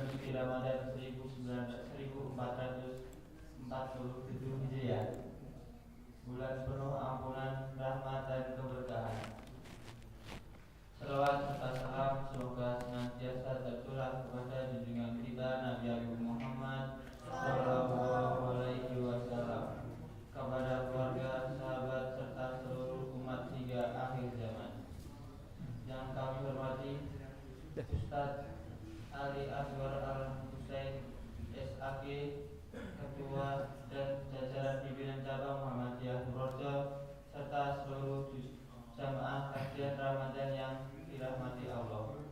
bulan suci Ramadan 1447 Hijriah, bulan penuh ampunan, rahmat dan keberkahan. Salawat serta salam semoga senantiasa tercurah kepada junjungan kita Nabi Agung Muhammad Sallallahu Alaihi Wasallam, kepada keluarga, sahabat serta seluruh umat hingga akhir zaman. Yang kami hormati Ustadz Ali Asghar Al-Husain SAG, Ketua dan jajaran pimpinan cabang Muhammadiyah Purworejo, serta seluruh jamaah kajian Ramadan yang dirahmati Allah.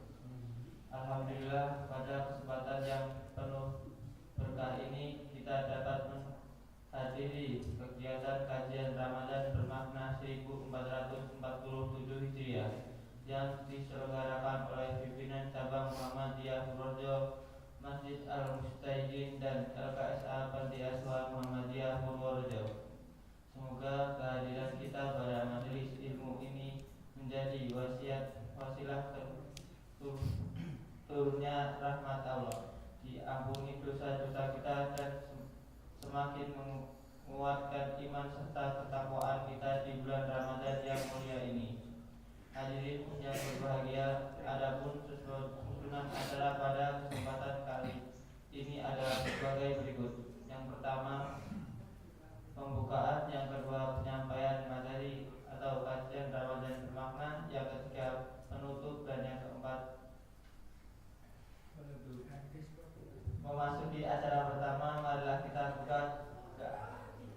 Alhamdulillah, pada kesempatan yang penuh berkah ini kita dapat menghadiri kegiatan kajian Ramadan bermakna 1447 Hijriah yang diselenggarakan oleh pimpinan cabang Muhammadiyah Purworejo, Masjid Al-Mustaqim dan LKSA Panti Asuhan Muhammadiyah Purworejo. Semoga kehadiran kita pada majelis ilmu ini menjadi wasilah turunnya rahmat Allah, diampuni dosa-dosa kita dan semakin menguatkan iman serta ketakwaan kita di bulan Ramadan yang mulia ini. Hadirin yang berbahagia, adapun susunan acara pada kesempatan kali ini adalah sebagai berikut. Yang pertama, pembukaan. Yang kedua, penyampaian materi atau kajian Ramadan bermakna. Yang ketiga, penutup. Dan yang keempat, memasuki acara pertama, marilah kita buka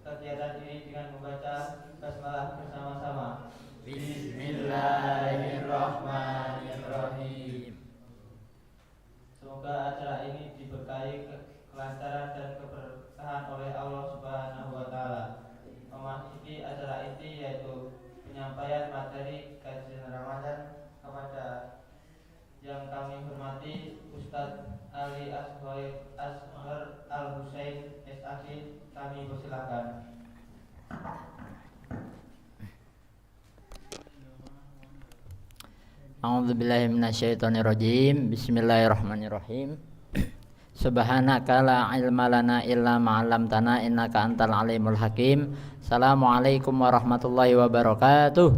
kegiatan ini dengan membaca basmalah bersama-sama. Bismillahirrahmanirrahim. Semoga acara ini diberkahi kelancaran dan keberkahan oleh Allah Subhanahu wa Ta'ala. Memasuki acara ini yaitu penyampaian materi kajian Ramadan kepada yang kami hormati Ustadz Ali Asghar Al-Husain SAG. Kami persilakan. A'udzubillahi minasyaitonirrajim. Bismillahirrahmanirrahim. Subhanaka la ilma lana illa ma 'allamtana innaka antal alimul hakim. Assalamualaikum warahmatullahi wabarakatuh.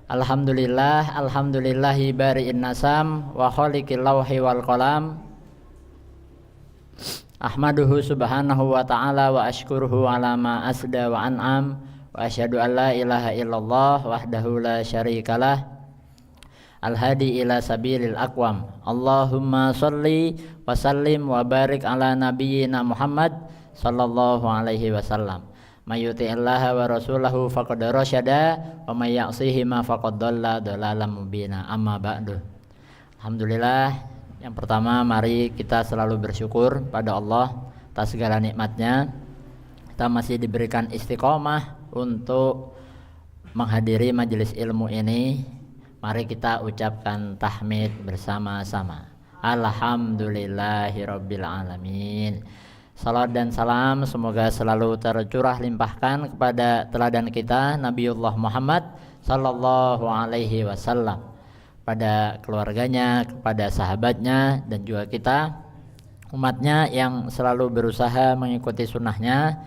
Alhamdulillahi bari'in nasam wa khaliqil lawhi wal qalam. Ahmaduhu subhanahu wa ta'ala wa ashkuruhu ala ma asda wa an'am. Wa asyhadu an la ilaha illallah wahdahu la syarikalah al-hadi ila sabilil aqwam. Allahumma sholli wa sallim wa barik ala nabiyyina Muhammad sallallahu alaihi wasallam. May yuti'illaha wa rasulahu faqad rasyada wa may ya'sihima faqad dhalla dhalalan mubina. Amma ba'du. Alhamdulillah, yang pertama mari kita selalu bersyukur pada Allah atas segala nikmatnya. Kita masih diberikan istiqomah untuk menghadiri majelis ilmu ini. Mari kita ucapkan tahmid bersama-sama. Alhamdulillahirabbil alamin. Salat dan salam semoga selalu tercurah limpahkan kepada teladan kita Nabiullah Muhammad sallallahu alaihi wasallam, pada keluarganya, kepada sahabatnya, dan juga kita umatnya yang selalu berusaha mengikuti sunnahnya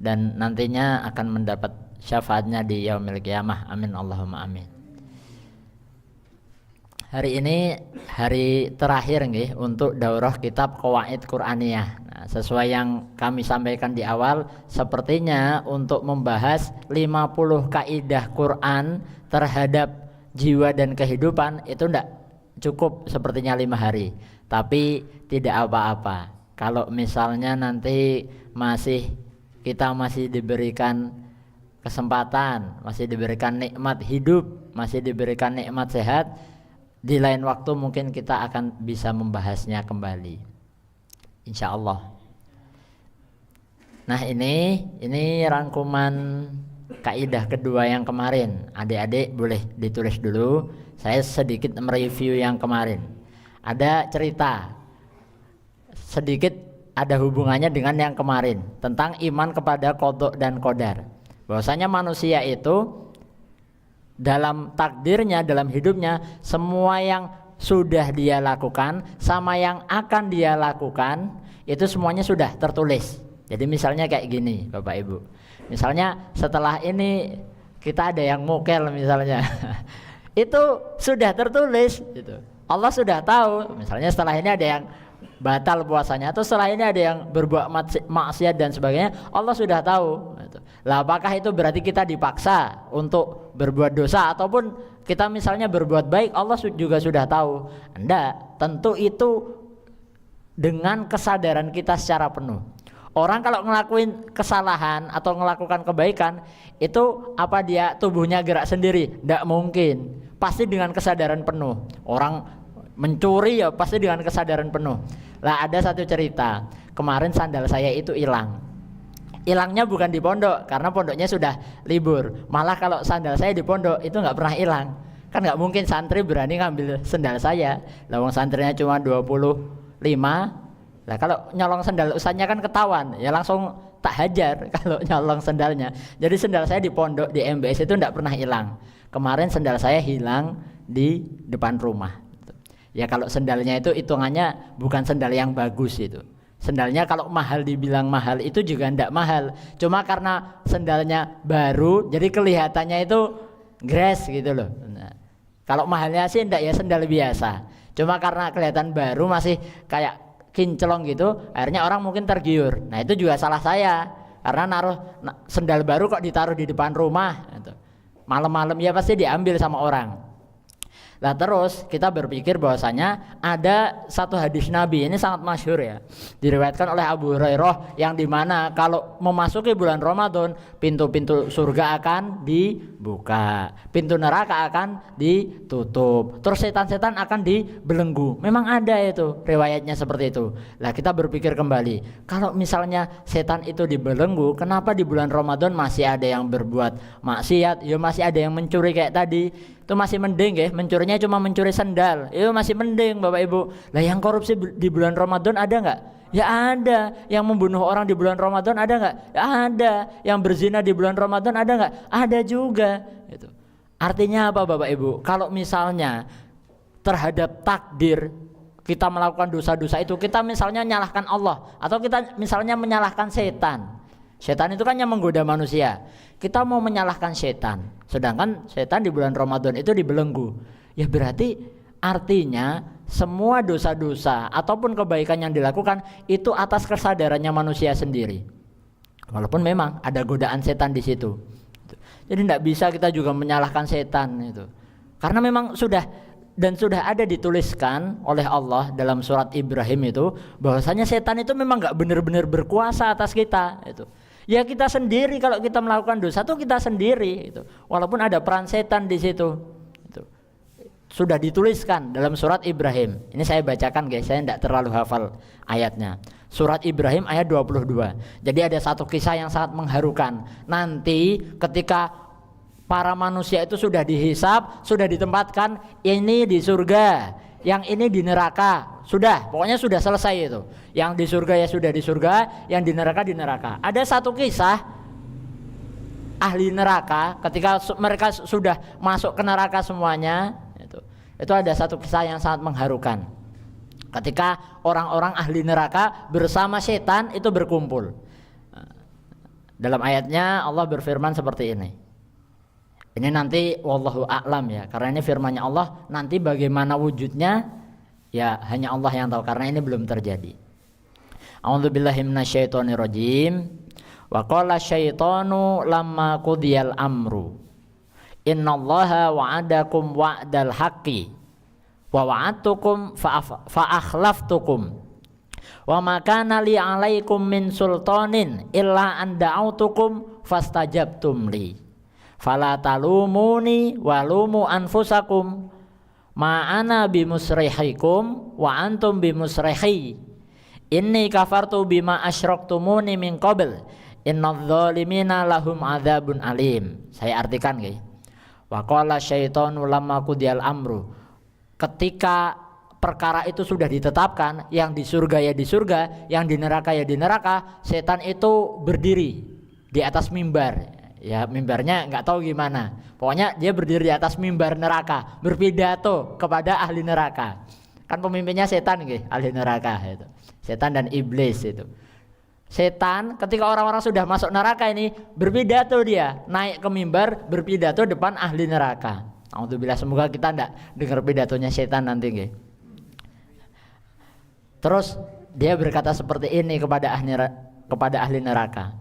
dan nantinya akan mendapat syafaatnya di yaumil qiyamah. Amin Allahumma amin. Hari ini hari terakhir nggih untuk daurah kitab Qawaid Qur'aniyah. Nah, sesuai yang kami sampaikan di awal, sepertinya untuk membahas 50 kaidah Quran terhadap jiwa dan kehidupan itu tidak cukup sepertinya 5 hari. Tapi tidak apa-apa. Kalau misalnya nanti kita masih diberikan kesempatan, masih diberikan nikmat hidup, masih diberikan nikmat sehat, di lain waktu mungkin kita akan bisa membahasnya kembali, insya Allah. Nah, ini rangkuman kaidah kedua yang kemarin. Adik-adik boleh ditulis dulu. Saya sedikit mereview yang kemarin. Ada cerita sedikit, ada hubungannya dengan yang kemarin tentang iman kepada qada dan qadar. Bahwasanya manusia itu dalam takdirnya, dalam hidupnya, semua yang sudah dia lakukan sama yang akan dia lakukan itu semuanya sudah tertulis. Jadi misalnya kayak gini Bapak Ibu, misalnya setelah ini kita ada yang mukel misalnya itu sudah tertulis gitu. Allah sudah tahu misalnya setelah ini ada yang batal puasanya atau setelah ini ada yang berbuat maksiat dan sebagainya, Allah sudah tahu gitu. Lah apakah itu berarti kita dipaksa untuk berbuat dosa ataupun kita misalnya berbuat baik, Allah juga sudah tahu? Enggak, tentu itu dengan kesadaran kita secara penuh. Orang kalau ngelakuin kesalahan atau melakukan kebaikan itu apa dia tubuhnya gerak sendiri? Enggak mungkin, pasti dengan kesadaran penuh. Orang mencuri ya pasti dengan kesadaran penuh. Lah ada satu cerita, kemarin sandal saya itu hilang. Hilangnya bukan di pondok karena pondoknya sudah libur. Malah kalau sandal saya di pondok itu nggak pernah hilang. Kan nggak mungkin santri berani ngambil sandal saya. Lah wong santrinya cuma 25. Lah kalau nyolong sandal ustaznya kan ketahuan, ya langsung tak hajar kalau nyolong sandalnya. Jadi sandal saya di pondok di MBS itu nggak pernah hilang. Kemarin sandal saya hilang di depan rumah. Ya kalau sandalnya itu hitungannya bukan sandal yang bagus itu. Sandalnya kalau mahal dibilang mahal itu juga ndak mahal. Cuma karena sandalnya baru jadi kelihatannya itu gres gitu loh. Nah, kalau mahalnya sih ndak ya sandal biasa. Cuma karena kelihatan baru masih kayak kinclong gitu, akhirnya orang mungkin tergiur. Nah itu juga salah saya karena naruh sandal baru kok ditaruh di depan rumah gitu. Malam-malam ya pasti diambil sama orang. Nah terus kita berpikir bahwasanya ada satu hadis Nabi, ini sangat masyhur ya, diriwayatkan oleh Abu Hurairah, yang dimana kalau memasuki bulan Ramadan pintu-pintu surga akan dibuka, pintu neraka akan ditutup, terus setan-setan akan dibelenggu. Memang ada itu riwayatnya seperti itu. Nah kita berpikir kembali, kalau misalnya setan itu dibelenggu, kenapa di bulan Ramadan masih ada yang berbuat maksiat, ya masih ada yang mencuri kayak tadi. Itu masih mending ya, mencurinya cuma mencuri sendal, itu masih mending Bapak Ibu. Lah yang korupsi di bulan Ramadan ada nggak? Ya ada. Yang membunuh orang di bulan Ramadan ada nggak? Ya ada. Yang berzina di bulan Ramadan ada nggak? Ada juga. Itu artinya apa Bapak Ibu? Kalau misalnya terhadap takdir kita melakukan dosa-dosa itu, kita misalnya menyalahkan Allah atau kita misalnya menyalahkan setan. Setan itu kan yang menggoda manusia. Kita mau menyalahkan setan, sedangkan setan di bulan Ramadan itu dibelenggu. Ya berarti artinya semua dosa-dosa ataupun kebaikan yang dilakukan itu atas kesadarannya manusia sendiri. Walaupun memang ada godaan setan di situ. Jadi tidak bisa kita juga menyalahkan setan itu. Karena memang sudah ada dituliskan oleh Allah dalam surat Ibrahim itu bahwasanya setan itu memang nggak benar-benar berkuasa atas kita itu. Ya kita sendiri kalau kita melakukan dosa tuh kita sendiri itu. Walaupun ada peran setan di situ. Itu. Sudah dituliskan dalam surat Ibrahim. Ini saya bacakan guys, saya tidak terlalu hafal ayatnya. Surat Ibrahim ayat 22. Jadi ada satu kisah yang sangat mengharukan. Nanti ketika para manusia itu sudah dihisab, sudah ditempatkan, ini di surga, yang ini di neraka. Sudah, pokoknya sudah selesai itu. Yang di surga ya sudah di surga, yang di neraka di neraka. Ada satu kisah ahli neraka ketika mereka sudah masuk ke neraka semuanya, itu ada satu kisah yang sangat mengharukan. Ketika orang-orang ahli neraka bersama setan itu berkumpul. Dalam ayatnya Allah berfirman seperti ini. Ini nanti wallahu a'lam ya, karena ini firman-Nya Allah, nanti bagaimana wujudnya ya hanya Allah yang tahu karena ini belum terjadi. A'udzubillahi minasyaitonirrajim. Wa qala syaitanu lamma qudiyal amru innallaha wa'adakum wa'dal haqqi wa wa'adtukum fa akhlaftukum wa ma kana li 'alaikum min sultanin illa an da'autukum fastajabtum li fala talumuni walumu anfusakum ma ana bimusrihikum wa antum bimusrihi inni kafartu bima asyraktumuni min qabl innadz zalimina lahum adzabun alim. Saya artikan guys. Wa qala syaitanu lamma qudiyal amru, ketika perkara itu sudah ditetapkan, yang di surga ya di surga, yang di neraka ya di neraka, setan itu berdiri di atas mimbar. Ya mimbarnya nggak tahu gimana. Pokoknya dia berdiri di atas mimbar neraka, berpidato kepada ahli neraka. Kan pemimpinnya setan gitu, ahli neraka itu. Setan dan iblis itu. Setan ketika orang-orang sudah masuk neraka ini berpidato, dia naik ke mimbar berpidato depan ahli neraka. Alhamdulillah, semoga kita enggak dengar pidatonya setan nanti nggih. Terus dia berkata seperti ini kepada ahli neraka.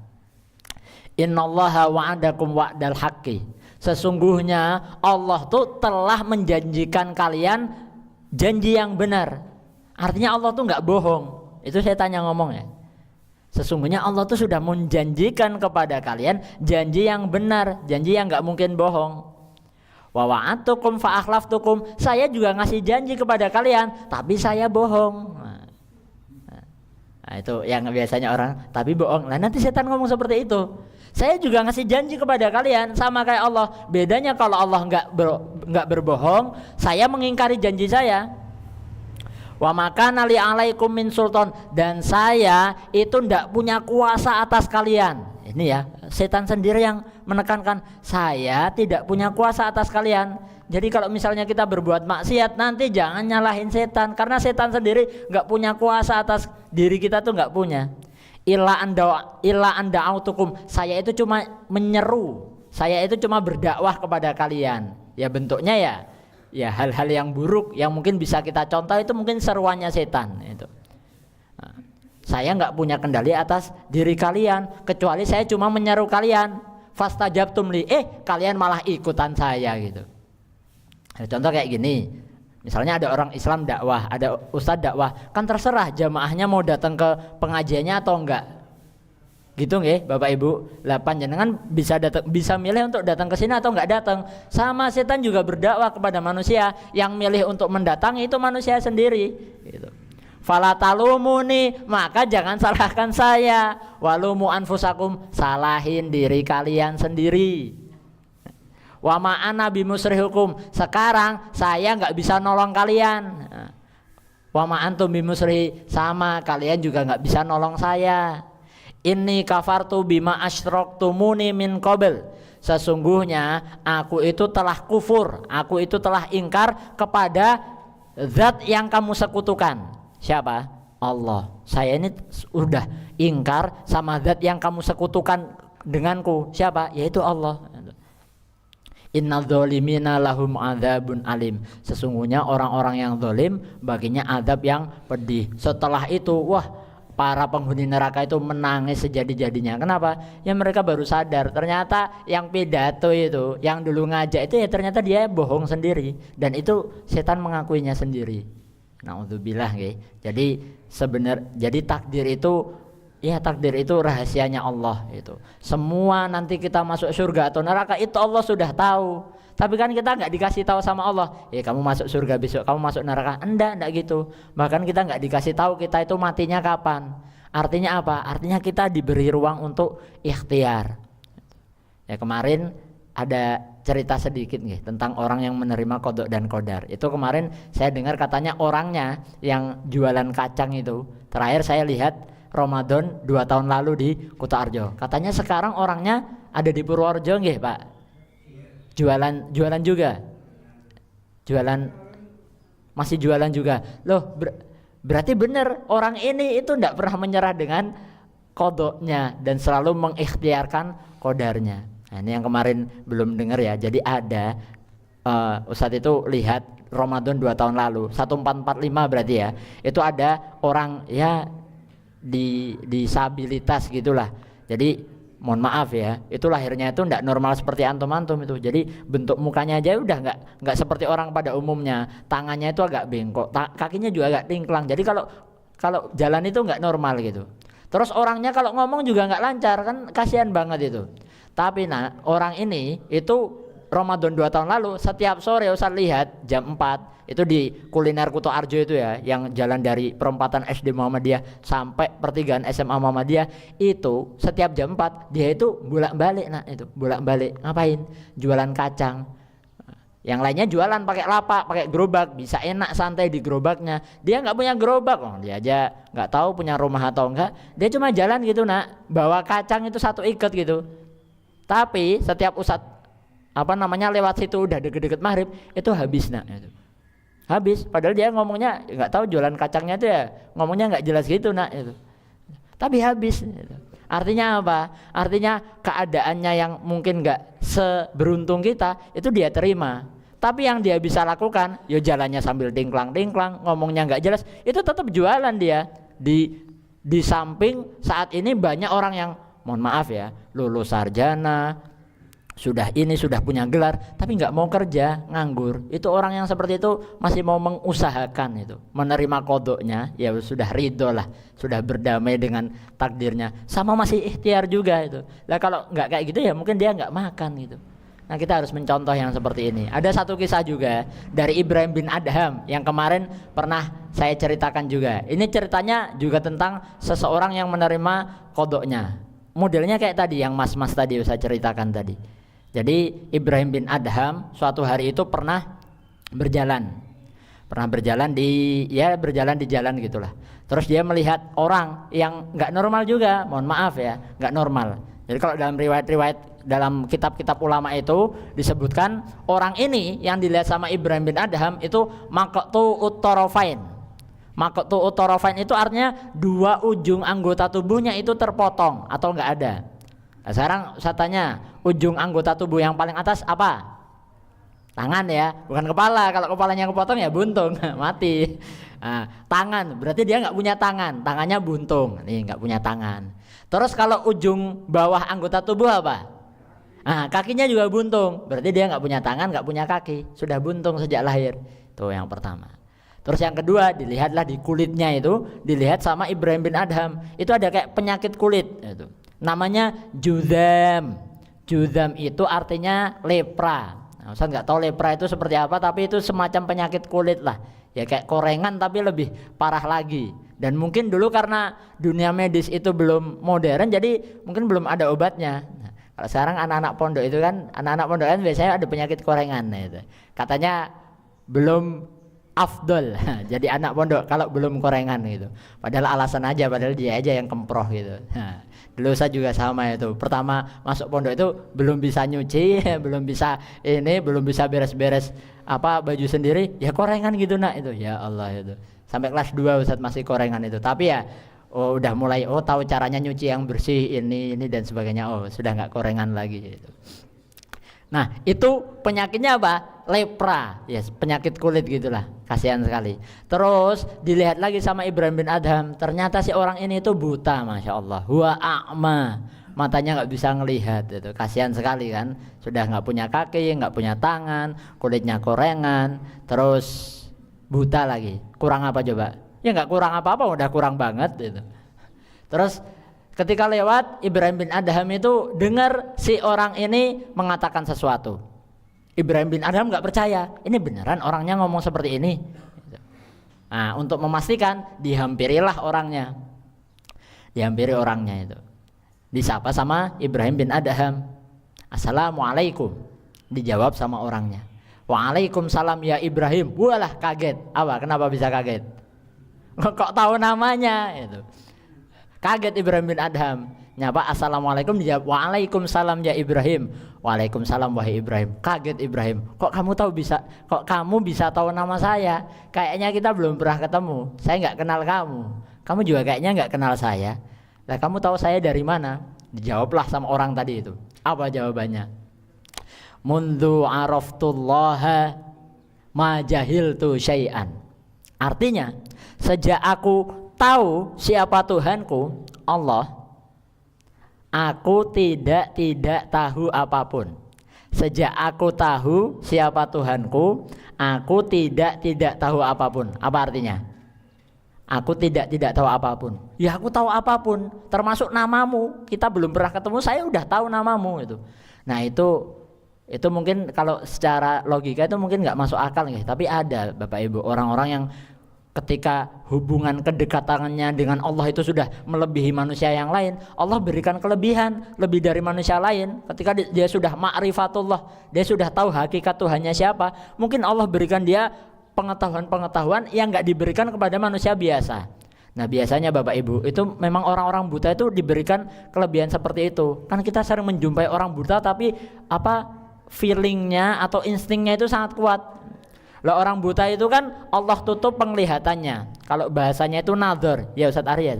Innallaha wa'adakum wa'dal haqqi. Sesungguhnya Allah tuh telah menjanjikan kalian janji yang benar. Artinya Allah tuh nggak bohong. Itu setan yang ngomong ya. Sesungguhnya Allah tuh sudah menjanjikan kepada kalian janji yang benar, janji yang nggak mungkin bohong. Wa wa'adtukum fa akhlaftukum. Saya juga ngasih janji kepada kalian, tapi saya bohong. Nah, itu yang biasanya orang tapi bohong. Nah, nanti setan ngomong seperti itu. Saya juga ngasih janji kepada kalian sama kayak Allah. Bedanya kalau Allah nggak berbohong, saya mengingkari janji saya. Wa makana li alaikum min sultan, dan saya itu ndak punya kuasa atas kalian. Ini ya, setan sendiri yang menekankan, saya tidak punya kuasa atas kalian. Jadi kalau misalnya kita berbuat maksiat, nanti jangan nyalahin setan, karena setan sendiri nggak punya kuasa atas diri kita, tuh nggak punya. Illa anda autukum, saya itu cuma menyeru, saya itu cuma berdakwah kepada kalian. Ya bentuknya ya hal-hal yang buruk yang mungkin bisa kita contoh, itu mungkin seruannya setan itu. Nah, saya nggak punya kendali atas diri kalian, kecuali saya cuma menyeru kalian. Fastajabtum li, kalian malah ikutan saya gitu. Contoh kayak gini, misalnya ada orang Islam dakwah, ada ustadz dakwah, kan terserah jamaahnya mau datang ke pengajiannya atau enggak, gitu nggih Bapak Ibu. Panjenengan bisa milih untuk datang ke sini atau enggak datang. Sama setan juga berdakwah kepada manusia, yang milih untuk mendatangi itu manusia sendiri. Gitu. Fala talumuni, maka jangan salahkan saya. Walumu anfusakum, salahin diri kalian sendiri. Wa ma'ana bimusrihukum, sekarang saya nggak bisa nolong kalian. Wa ma'antum bimusrihi, sama kalian juga nggak bisa nolong saya. Inni kafartu bima asyroktumuni min qabl, sesungguhnya aku itu telah kufur, aku itu telah ingkar kepada zat yang kamu sekutukan. Siapa? Allah. Saya ini udah ingkar sama zat yang kamu sekutukan denganku. Siapa? Yaitu Allah. Innal dzalimina lahum adzabun alim. Sesungguhnya orang-orang yang zalim baginya azab yang pedih. Setelah itu, wah, para penghuni neraka itu menangis sejadi-jadinya. Kenapa? Ya mereka baru sadar ternyata yang pidato itu, yang dulu ngajak itu ya ternyata dia bohong sendiri, dan itu setan mengakuinya sendiri. Naudzubillah nggih. Jadi takdir itu, ya takdir itu rahasianya Allah itu. Semua nanti kita masuk surga atau neraka itu Allah sudah tahu. Tapi kan kita nggak dikasih tahu sama Allah. Ya kamu masuk surga besok, kamu masuk neraka. Enggak gitu. Bahkan kita nggak dikasih tahu kita itu matinya kapan. Artinya apa? Artinya kita diberi ruang untuk ikhtiar. Ya kemarin ada cerita sedikit nih tentang orang yang menerima qada dan qadar. Itu kemarin saya dengar katanya orangnya yang jualan kacang itu. Terakhir saya lihat Ramadan 2 tahun lalu di Kutoarjo. Katanya sekarang orangnya ada di Purworejo nggih, Pak? Jualan juga. Masih jualan juga. Loh, berarti benar orang ini itu tidak pernah menyerah dengan qadanya dan selalu mengikhtiarkan qadarnya. Nah, ini yang kemarin belum dengar ya. Jadi ada Ustadz itu lihat Ramadan 2 tahun lalu, 1445 berarti ya. Itu ada orang ya disabilitas gitulah. Jadi mohon maaf ya, itu lahirnya itu enggak normal seperti antum-antum itu. Jadi bentuk mukanya aja udah enggak seperti orang pada umumnya. Tangannya itu agak bengkok, kakinya juga agak tingklang. Jadi kalau jalan itu enggak normal gitu. Terus orangnya kalau ngomong juga enggak lancar, kan kasihan banget itu. Tapi orang ini itu Ramadan 2 tahun lalu setiap sore Ustaz lihat jam 4 itu di kuliner Kutoarjo itu ya, yang jalan dari perempatan SD Muhammadiyah sampai pertigaan SMA Muhammadiyah, itu setiap jam 4 dia itu bolak-balik bolak-balik ngapain? Jualan kacang. Yang lainnya jualan pakai lapak, pakai gerobak, bisa enak santai di gerobaknya. Dia nggak punya gerobak, dia aja nggak tahu punya rumah atau enggak. Dia cuma jalan gitu bawa kacang itu 1 ikat gitu. Tapi setiap ustadz lewat situ udah deket-deket maghrib itu habis nak itu. Habis, padahal dia ngomongnya nggak tahu jualan kacangnya itu ya ngomongnya nggak jelas gitu nak itu. Tapi habis gitu. Artinya apa? Artinya keadaannya yang mungkin nggak seberuntung kita itu dia terima. Tapi yang dia bisa lakukan, ya jalannya sambil dingklang-dingklang, ngomongnya nggak jelas, itu tetap jualan dia. Di samping saat ini banyak orang yang, mohon maaf ya, lulus sarjana, sudah punya gelar, tapi nggak mau kerja, nganggur. Itu orang yang seperti itu masih mau mengusahakan itu, menerima kodoknya, ya sudah ridho lah, sudah berdamai dengan takdirnya, sama masih ikhtiar juga itu. Lah kalau nggak kayak gitu ya mungkin dia nggak makan gitu. Nah kita harus mencontoh yang seperti ini. Ada satu kisah juga dari Ibrahim bin Adham yang kemarin pernah saya ceritakan juga. Ini ceritanya juga tentang seseorang yang menerima kodoknya. Modelnya kayak tadi yang mas-mas tadi saya ceritakan tadi. Jadi Ibrahim bin Adham suatu hari itu pernah berjalan di jalan gitulah. Terus dia melihat orang yang nggak normal juga, mohon maaf ya, nggak normal. Jadi kalau dalam riwayat-riwayat dalam kitab-kitab ulama itu disebutkan orang ini yang dilihat sama Ibrahim bin Adham itu maqtu'ut tarafain. Maqtu'ut tarafain itu artinya dua ujung anggota tubuhnya itu terpotong atau nggak ada. Nah, sekarang saya tanya, ujung anggota tubuh yang paling atas apa? Tangan ya, bukan kepala. Kalau kepalanya kepotong ya buntung, mati. Nah, tangan, berarti dia nggak punya tangan, tangannya buntung, nih nggak punya tangan. Terus kalau ujung bawah anggota tubuh apa? Nah, kakinya juga buntung, berarti dia nggak punya tangan, nggak punya kaki, sudah buntung sejak lahir. Itu yang pertama. Terus yang kedua, dilihatlah di kulitnya itu, dilihat sama Ibrahim bin Adham, itu ada kayak penyakit kulit, itu. Namanya judam. Judam itu artinya lepra. Nah, Ustaz nggak tahu lepra itu seperti apa, tapi itu semacam penyakit kulit lah. Ya kayak korengan tapi lebih parah lagi. Dan mungkin dulu karena dunia medis itu belum modern, jadi mungkin belum ada obatnya. Nah, kalau sekarang anak-anak pondok itu kan, biasanya ada penyakit korengan. Nah, itu. Katanya belum afdol jadi anak pondok kalau belum korengan gitu. Padahal alasan aja, padahal dia aja yang kemproh gitu. Nah, dulu saya juga sama itu. Pertama masuk pondok itu belum bisa nyuci, belum bisa beres-beres baju sendiri, ya korengan gitu nak itu. Ya Allah itu. Sampai kelas 2 Ustaz masih korengan itu. Tapi ya udah mulai tahu caranya nyuci yang bersih ini dan sebagainya. Sudah nggak korengan lagi gitu. Nah, itu penyakitnya apa? Lepra, yes, penyakit kulit gitulah. Kasihan sekali. Terus dilihat lagi sama Ibrahim bin Adham, ternyata si orang ini itu buta, masya Allah. Huwa a'ma, matanya nggak bisa ngelihat. Itu kasihan sekali kan. Sudah nggak punya kaki, nggak punya tangan, kulitnya korengan, terus buta lagi. Kurang apa coba? Ya nggak kurang apa-apa, udah kurang banget itu. Terus ketika lewat, Ibrahim bin Adham itu dengar si orang ini mengatakan sesuatu. Ibrahim bin Adham nggak percaya, ini beneran orangnya ngomong seperti ini. Nah, untuk memastikan dihampirilah orangnya. Dihampiri orangnya itu. Disapa sama Ibrahim bin Adham. Assalamualaikum. Dijawab sama orangnya. Waalaikumsalam ya Ibrahim. Walah, kaget. Apa? Kenapa bisa kaget? Kok tahu namanya itu? Kaget Ibrahim bin Adham. Nyapa assalamualaikum, dijawab waalaikumsalam ya Ibrahim. Waalaikumsalam wahai Ibrahim. Kaget Ibrahim. Kok kamu bisa tahu nama saya? Kayaknya kita belum pernah ketemu. Saya nggak kenal kamu. Kamu juga kayaknya nggak kenal saya. Lah kamu tahu saya dari mana? Dijawablah sama orang tadi itu. Apa jawabannya? Mundu araftullaha ma jahiltu syai'an. Artinya, sejak aku tahu siapa Tuhanku, Allah, aku tidak tahu apapun. Sejak aku tahu siapa Tuhanku, aku tidak tahu apapun. Apa artinya? Aku tidak tahu apapun. Ya aku tahu apapun, termasuk namamu. Kita belum pernah ketemu, saya udah tahu namamu itu. Nah itu mungkin kalau secara logika itu mungkin nggak masuk akal ya. Tapi ada Bapak Ibu orang-orang yang ketika hubungan kedekatannya dengan Allah itu sudah melebihi manusia yang lain, Allah berikan kelebihan lebih dari manusia lain. Ketika dia sudah ma'rifatullah, dia sudah tahu hakikat Tuhannya siapa, mungkin Allah berikan dia pengetahuan yang nggak diberikan kepada manusia biasa. Nah biasanya Bapak Ibu itu memang orang-orang buta itu diberikan kelebihan seperti itu. Kan kita sering menjumpai orang buta tapi feelingnya atau instingnya itu sangat kuat. Lah orang buta itu kan Allah tutup penglihatannya. Kalau bahasanya itu nadhar, ya Ustadz Arya.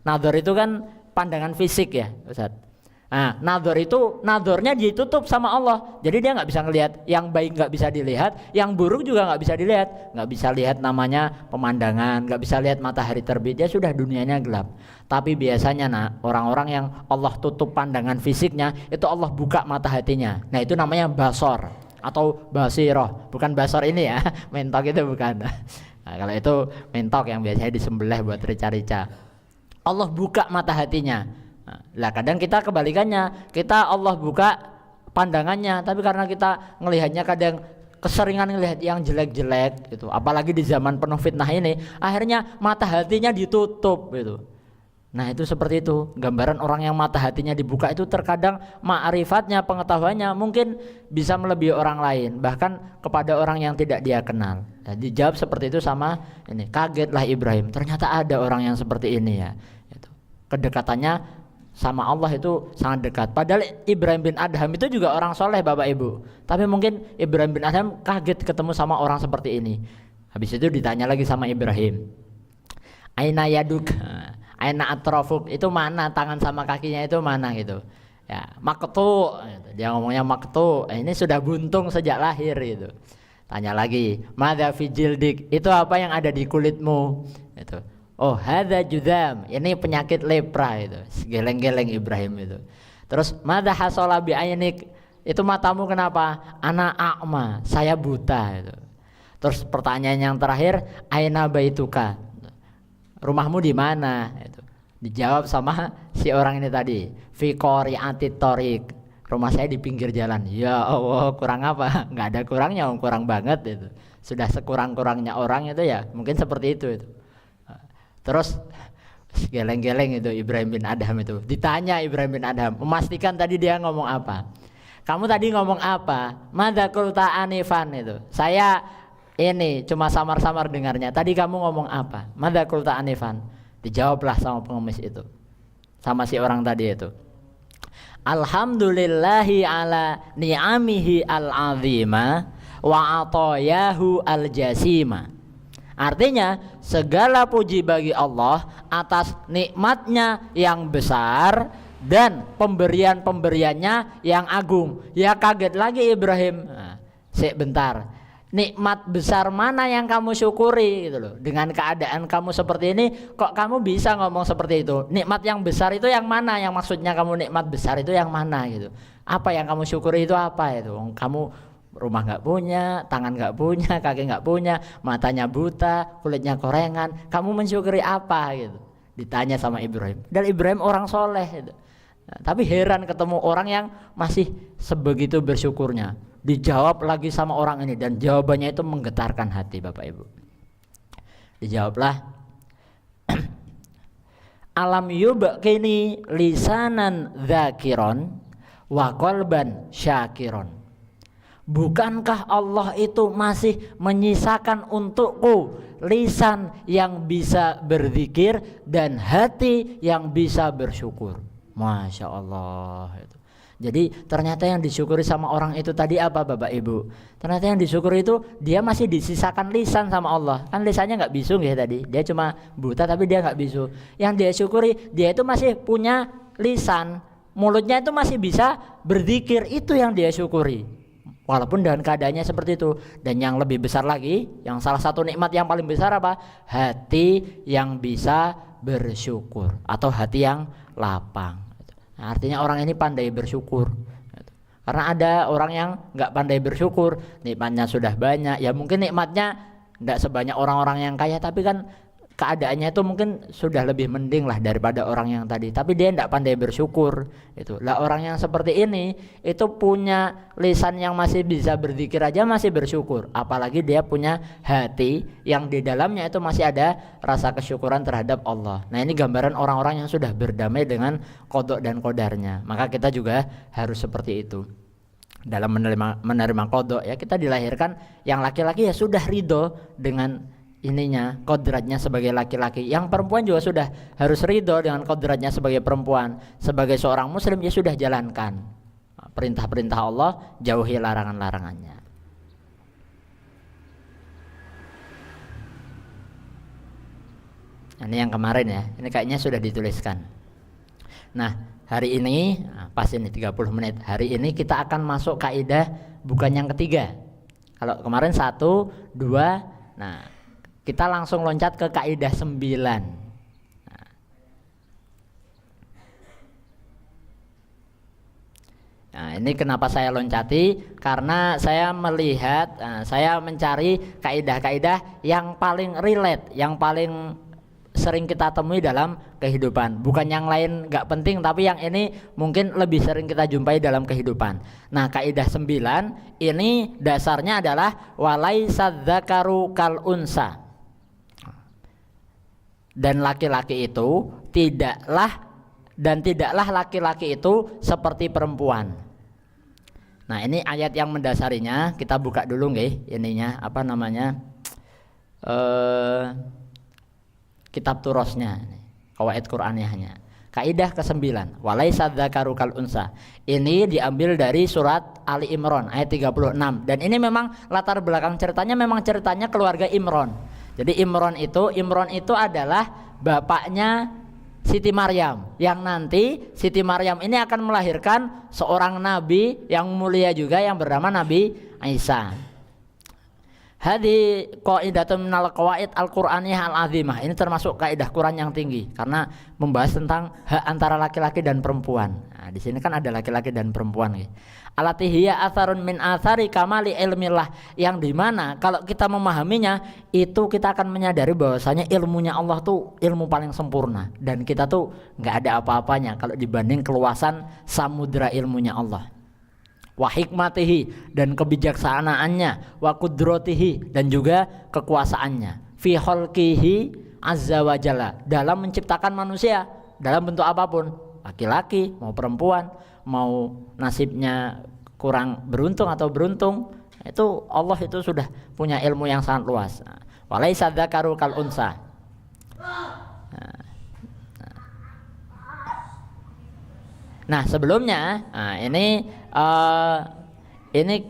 Nadhar itu kan pandangan fisik ya Ustadz. Nah, nadhornya ditutup sama Allah. Jadi dia nggak bisa ngelihat, yang baik nggak bisa dilihat, yang buruk juga nggak bisa dilihat. Nggak bisa lihat namanya pemandangan, nggak bisa lihat matahari terbit. Dia sudah dunianya gelap. Tapi biasanya orang-orang yang Allah tutup pandangan fisiknya, itu Allah buka mata hatinya. Nah itu namanya basor atau basiroh. Bukan basor ini ya, mentok itu bukan. Nah, kalau itu mentok yang biasanya disembelih buat rica-rica. Allah buka mata hatinya. Lah kadang kita kebalikannya, kita Allah buka pandangannya, tapi karena kita ngelihatnya kadang keseringan ngelihat yang jelek-jelek gitu, apalagi di zaman penuh fitnah ini, akhirnya mata hatinya ditutup gitu. Nah itu seperti itu gambaran orang yang mata hatinya dibuka itu terkadang ma'rifatnya, pengetahuannya mungkin bisa melebihi orang lain, bahkan kepada orang yang tidak dia kenal. Nah, dijawab seperti itu sama ini, kagetlah Ibrahim, ternyata ada orang yang seperti ini ya. Itu. Kedekatannya sama Allah itu sangat dekat. Padahal Ibrahim bin Adham itu juga orang soleh Bapak Ibu. Tapi mungkin Ibrahim bin Adham kaget ketemu sama orang seperti ini. Habis itu ditanya lagi sama Ibrahim, Aina yaduk, aina atrofuk, itu mana tangan sama kakinya itu mana gitu. Ya, maktu, dia ngomongnya maktu. Ini sudah buntung sejak lahir gitu. Tanya lagi, madza fi jildik, itu apa yang ada di kulitmu? Itu. Oh hadza judam, ini penyakit lepra itu. Geleng-geleng Ibrahim itu. Terus madza hasala bi ainik, itu matamu kenapa? Ana a'ma, saya buta itu. Terus pertanyaan yang terakhir, aina baituka, rumahmu di mana? Itu. Dijawab sama si orang ini tadi, fi qari'atit thoriq, rumah saya di pinggir jalan. Ya Allah, kurang apa? Nggak ada kurangnya, kurang banget itu. Sudah sekurang-kurangnya orang itu ya, mungkin seperti itu. Terus geleng-geleng itu Ibrahim bin Adham itu. Ditanya Ibrahim bin Adham, memastikan tadi dia ngomong apa. Kamu tadi ngomong apa? Madza qulta anifan itu. Saya ini cuma samar-samar dengarnya. Tadi kamu ngomong apa? Madza qulta anifan. Dijawablah sama pengemis itu, sama si orang tadi itu. Alhamdulillahi ala ni'amihi al-azima wa atayahu al-jasima. Artinya segala puji bagi Allah atas nikmatnya yang besar dan pemberian-pemberiannya yang agung. Ya kaget lagi Ibrahim. Bentar, nikmat besar mana yang kamu syukuri gitu loh. Dengan keadaan kamu seperti ini, kok kamu bisa ngomong seperti itu? Nikmat yang besar itu yang mana? Yang maksudnya kamu nikmat besar itu yang mana gitu? Apa yang kamu syukuri itu apa itu? Kamu rumah nggak punya, tangan nggak punya, kaki nggak punya, matanya buta, kulitnya korengan, kamu mensyukuri apa gitu? Ditanya sama Ibrahim. Dan Ibrahim orang soleh gitu. Nah, tapi heran ketemu orang yang masih sebegitu bersyukurnya. Dijawab lagi sama orang ini dan jawabannya itu menggetarkan hati Bapak Ibu. Dijawablah, alam yubqini lisanan dzakiron wa qalban syakiron. Bukankah Allah itu masih menyisakan untukku lisan yang bisa berzikir dan hati yang bisa bersyukur. Masya Allah. Jadi ternyata yang disyukuri sama orang itu tadi apa Bapak Ibu? Ternyata yang disyukuri itu dia masih disisakan lisan sama Allah. Kan lisannya nggak bisu ya tadi. Dia cuma buta tapi dia nggak bisu. Yang dia syukuri dia itu masih punya lisan. Mulutnya itu masih bisa berzikir. Itu yang dia syukuri. Walaupun dengan keadaannya seperti itu. Dan yang lebih besar lagi, yang salah satu nikmat yang paling besar apa? Hati yang bisa bersyukur atau hati yang lapang. Nah, artinya orang ini pandai bersyukur. Karena ada orang yang nggak pandai bersyukur, nikmatnya sudah banyak. Ya mungkin nikmatnya nggak sebanyak orang-orang yang kaya, tapi kan keadaannya itu mungkin sudah lebih mending lah daripada orang yang tadi, tapi dia tidak pandai bersyukur. Itu lah orang yang seperti ini itu punya lisan yang masih bisa berzikir aja masih bersyukur, apalagi dia punya hati yang di dalamnya itu masih ada rasa kesyukuran terhadap Allah. Nah ini gambaran orang-orang yang sudah berdamai dengan qada dan qadarnya. Maka kita juga harus seperti itu dalam menerima qada ya. Kita dilahirkan yang laki-laki ya sudah ridho dengan ininya, kodratnya sebagai laki-laki. Yang perempuan juga sudah harus ridho dengan kodratnya sebagai perempuan. Sebagai seorang muslim ya sudah jalankan perintah-perintah Allah, jauhi larangan-larangannya. Ini yang kemarin ya, ini kayaknya sudah dituliskan. Nah, hari ini, pas ini 30 menit, hari ini kita akan masuk kaidah bukan yang ketiga. Kalau kemarin 1, 2, nah kita langsung loncat ke kaidah 9. Nah, ini kenapa saya loncati? Karena saya melihat, saya mencari kaidah-kaidah yang paling relate, yang paling sering kita temui dalam kehidupan. Bukan yang lain gak penting, tapi yang ini mungkin lebih sering kita jumpai dalam kehidupan. Nah, kaidah 9 ini dasarnya adalah walaisa dzakaru kal unsa. Dan laki-laki itu tidaklah laki-laki itu seperti perempuan. Nah, ini ayat yang mendasarinya. Kita buka dulu nggih ininya, apa namanya? Kitab turosnya, qawaid Qur'aniyahnya. Kaidah ke-9, walaisa dzakaru kal unsa. Ini diambil dari surat Ali Imran ayat 36. Dan ini memang latar belakang ceritanya memang ceritanya keluarga Imran. Jadi Imran itu adalah bapaknya Siti Maryam, yang nanti Siti Maryam ini akan melahirkan seorang nabi yang mulia juga yang bernama Nabi Isa. Hadi qaidatun minal qawaid al-Qur'aniyah al-azimah. Ini termasuk kaidah Quran yang tinggi karena membahas tentang hak antara laki-laki dan perempuan. Nah, di sini kan ada laki-laki dan perempuan. Allati hiya atharun min athari kamali ilmillah, yang dimana kalau kita memahaminya itu kita akan menyadari bahwasanya ilmunya Allah tuh ilmu paling sempurna dan kita tuh nggak ada apa-apanya kalau dibanding keluasan samudra ilmunya Allah. Wa hikmatihi, dan kebijaksanaannya, wa qudratihi, dan juga kekuasaannya, fi khalqihi azza wa jalla, dalam menciptakan manusia dalam bentuk apapun, laki-laki mau perempuan, mau nasibnya kurang beruntung atau beruntung, itu Allah itu sudah punya ilmu yang sangat luas. Walaisa dzakaru kal unsa. Nah, sebelumnya, ini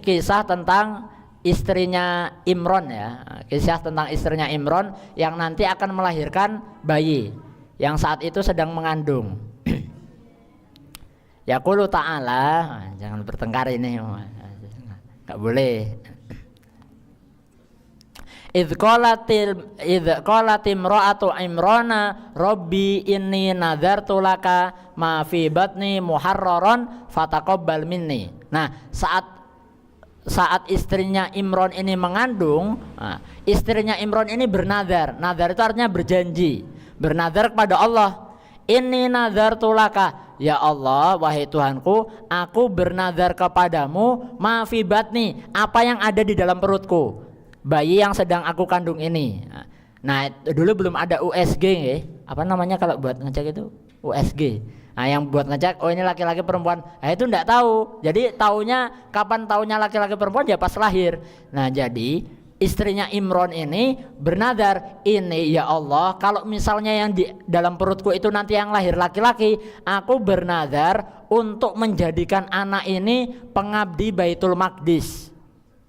kisah tentang istrinya Imran ya, kisah tentang istrinya Imran yang nanti akan melahirkan bayi yang saat itu sedang mengandung. Yaqulu ta'ala, jangan bertengkar ini, nggak boleh. Idz qalat imra'atu Imrana rabbi inni nadzartu laka ma fi batni muharraran fataqabbal minni. Nah, saat istrinya Imran ini mengandung, istrinya Imran ini bernadzar. Nadzar itu artinya berjanji, bernadzar kepada Allah. Inni nadzartu laka, ya Allah, wahai Tuhanku, aku bernadzar kepadamu ma fi batni, apa yang ada di dalam perutku, bayi yang sedang aku kandung ini. Nah, dulu belum ada USG ya. Apa namanya kalau buat ngecek itu? USG. Nah, yang buat ngecek oh ini laki-laki perempuan. Nah, itu enggak tahu. Jadi taunya kapan taunya laki-laki perempuan ya pas lahir. Nah, jadi istrinya Imran ini bernadar, ini ya Allah, kalau misalnya yang di dalam perutku itu nanti yang lahir laki-laki, aku bernadar untuk menjadikan anak ini pengabdi Baitul Maqdis,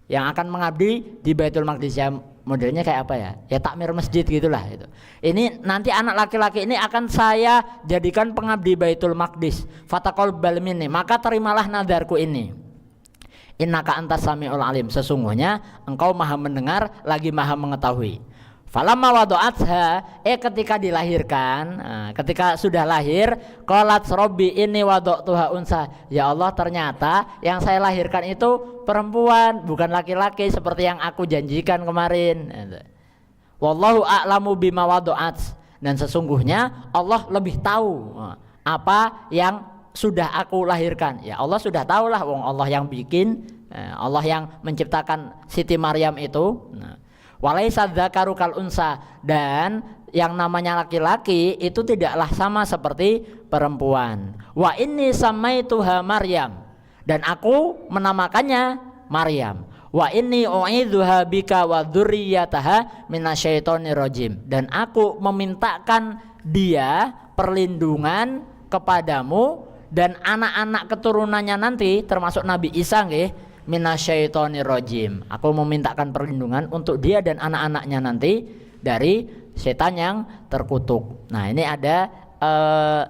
yang akan mengabdi di Baitul Maqdis. Ya modelnya kayak apa ya? Ya takmir masjid gitulah itu. Ini nanti anak laki-laki ini akan saya jadikan pengabdi Baitul Maqdis. Fataqabbal minni, maka terimalah nadarku ini. Innaka antas samiul alim, sesungguhnya engkau maha mendengar lagi maha mengetahui. Falamma wadu'atha, ketika dilahirkan, ketika sudah lahir, qalat robbi inni wadu'tuha unsa, ya Allah, ternyata yang saya lahirkan itu perempuan, bukan laki-laki seperti yang aku janjikan kemarin. Wallahu a'lamu bima wadu'at, dan sesungguhnya Allah lebih tahu apa yang sudah aku lahirkan. Ya Allah sudah tahulah, wong Allah yang bikin, Allah yang menciptakan Siti Maryam itu. Walaisa dzakaru kal unsa, dan yang namanya laki-laki itu tidaklah sama seperti perempuan. Wa inni samaituha Maryam, dan aku menamakannya Maryam. Wa inni u'idzuha bika wa dzurriyyataha minasyaitonir rajim. Dan aku memintakan dia perlindungan kepadamu dan anak-anak keturunannya nanti termasuk Nabi Isa nggih minasyaitonir rajim. Aku memintakan perlindungan untuk dia dan anak-anaknya nanti dari setan yang terkutuk. Nah, ini ada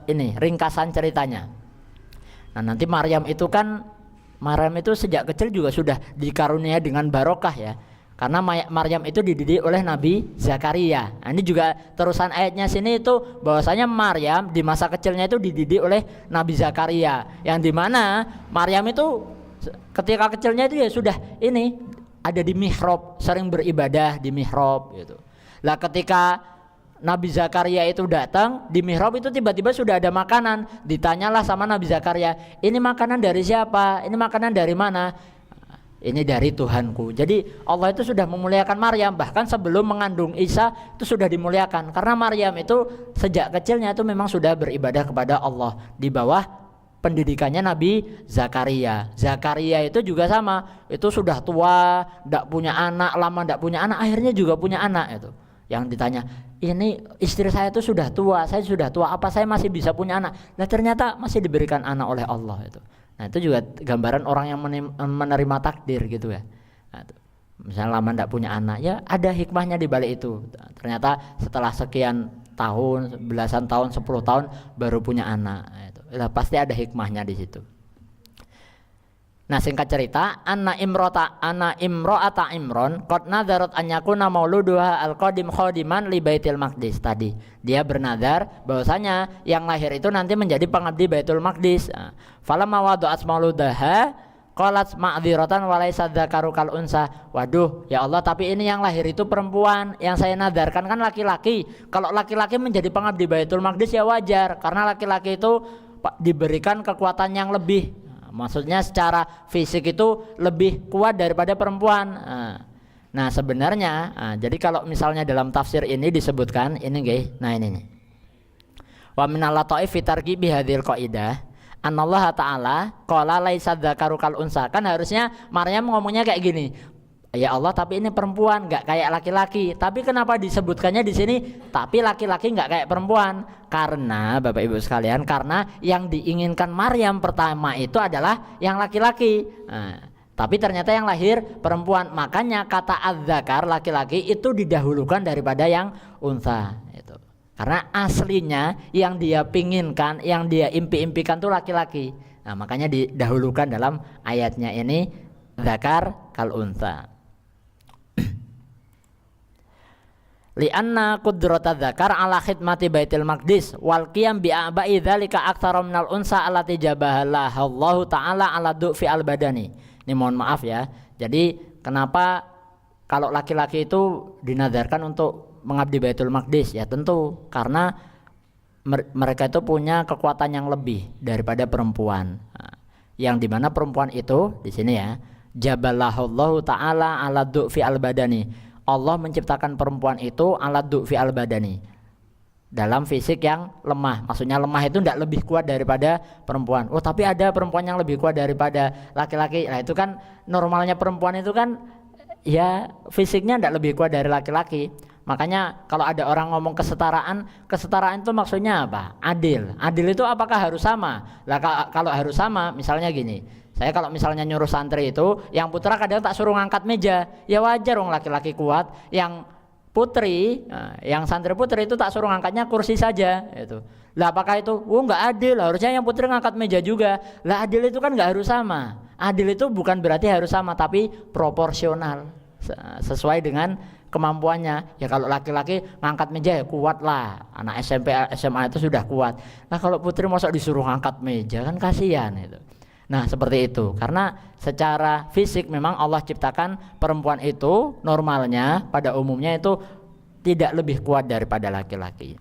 ini ringkasan ceritanya. Nah, nanti Maryam itu sejak kecil juga sudah dikaruniai dengan barokah ya. Karena Maryam itu dididik oleh Nabi Zakaria. Nah, ini juga terusan ayatnya sini itu bahwasanya Maryam di masa kecilnya itu dididik oleh Nabi Zakaria. Yang dimana Maryam itu ketika kecilnya itu ya sudah ini ada di mihrab, sering beribadah di mihrab gitu. Lah ketika Nabi Zakaria itu datang di mihrab itu tiba-tiba sudah ada makanan. Ditanyalah sama Nabi Zakaria, ini makanan dari siapa? Ini makanan dari mana? Ini dari Tuhanku. Jadi Allah itu sudah memuliakan Maryam. Bahkan sebelum mengandung Isa itu sudah dimuliakan. Karena Maryam itu sejak kecilnya itu memang sudah beribadah kepada Allah di bawah pendidikannya Nabi Zakaria. Zakaria itu juga sama. Itu sudah tua, tidak punya anak, lama tidak punya anak, akhirnya juga punya anak itu. Yang ditanya, ini istri saya itu sudah tua, saya sudah tua, apa saya masih bisa punya anak? Nah ternyata masih diberikan anak oleh Allah itu. Nah itu juga gambaran orang yang menerima takdir gitu ya. Nah, misalnya lama tidak punya anak, ya ada hikmahnya di balik itu. Ternyata setelah sekian tahun, belasan tahun, 10 tahun baru punya anak. Nah, itu pasti ada hikmahnya di situ. Nah singkat cerita, anna imro'ata Imron qad nadzarat an yakuna mauluduha al-qadim khadiman li Baitul Maqdis. Tadi dia bernazar bahwasanya yang lahir itu nanti menjadi pengabdi Baitul Maqdis. Falamma wada'at mauludaha qalat ma'dziratan wa laysa dzakaru kal unsa. Waduh ya Allah, tapi ini yang lahir itu perempuan, yang saya nadarkan kan laki-laki. Kalau laki-laki menjadi pengabdi Baitul Maqdis ya wajar, karena laki-laki itu diberikan kekuatan yang lebih. Maksudnya secara fisik itu lebih kuat daripada perempuan. Nah sebenarnya, jadi kalau misalnya dalam tafsir ini disebutkan ini guys, nah ini nih. Wa minal lataif fi targhibi hadhil qaidah anallaha ta'ala qala laisa dzakaru kal unsa. Kan harusnya Maryam ngomongnya kayak gini. Ya Allah, tapi ini perempuan, nggak kayak laki-laki. Tapi kenapa disebutkannya di sini? Tapi laki-laki nggak kayak perempuan. Karena Bapak Ibu sekalian, karena yang diinginkan Maryam pertama itu adalah yang laki-laki. Nah, tapi ternyata yang lahir perempuan. Makanya kata adzakar laki-laki itu didahulukan daripada yang unsa. Itu. Karena aslinya yang dia pinginkan, yang dia impi-impikan itu laki-laki. Nah, makanya didahulukan dalam ayatnya ini dzakar kal unsa. Lianna qudrata dzakar ala khidmati Baitul Maqdis wal qiyam bi aba'i dzalika aktsara minal unsa allati jabahalah Allah taala ala du'fi al badani. Ini mohon maaf ya. Jadi kenapa kalau laki-laki itu dinadarkan untuk mengabdi Baitul Maqdis? Ya tentu karena mereka itu punya kekuatan yang lebih daripada perempuan. Yang dimana perempuan itu di sini ya, jabalahullahu taala ala du'fi al badani. Allah menciptakan perempuan itu alat du'fi al-badani, dalam fisik yang lemah. Maksudnya lemah itu tidak lebih kuat daripada perempuan. Oh tapi ada perempuan yang lebih kuat daripada laki-laki. Nah itu kan normalnya perempuan itu kan ya fisiknya tidak lebih kuat dari laki-laki. Makanya kalau ada orang ngomong kesetaraan itu maksudnya apa? Adil. Adil itu apakah harus sama? Lah kalau harus sama, misalnya gini, saya kalau misalnya nyuruh santri itu, yang putra kadang tak suruh ngangkat meja, ya wajar, orang laki-laki kuat. Yang putri, yang santri putri itu tak suruh ngangkatnya kursi saja. Itu. Lah apakah itu? Oh nggak adil. Harusnya yang putri ngangkat meja juga. Lah adil itu kan nggak harus sama. Adil itu bukan berarti harus sama, tapi proporsional, sesuai dengan kemampuannya. Ya kalau laki-laki ngangkat meja ya kuat lah, anak SMP SMA itu sudah kuat. Nah kalau putri masa disuruh ngangkat meja kan kasihan itu. Nah seperti itu, karena secara fisik memang Allah ciptakan perempuan itu normalnya pada umumnya itu tidak lebih kuat daripada laki-laki.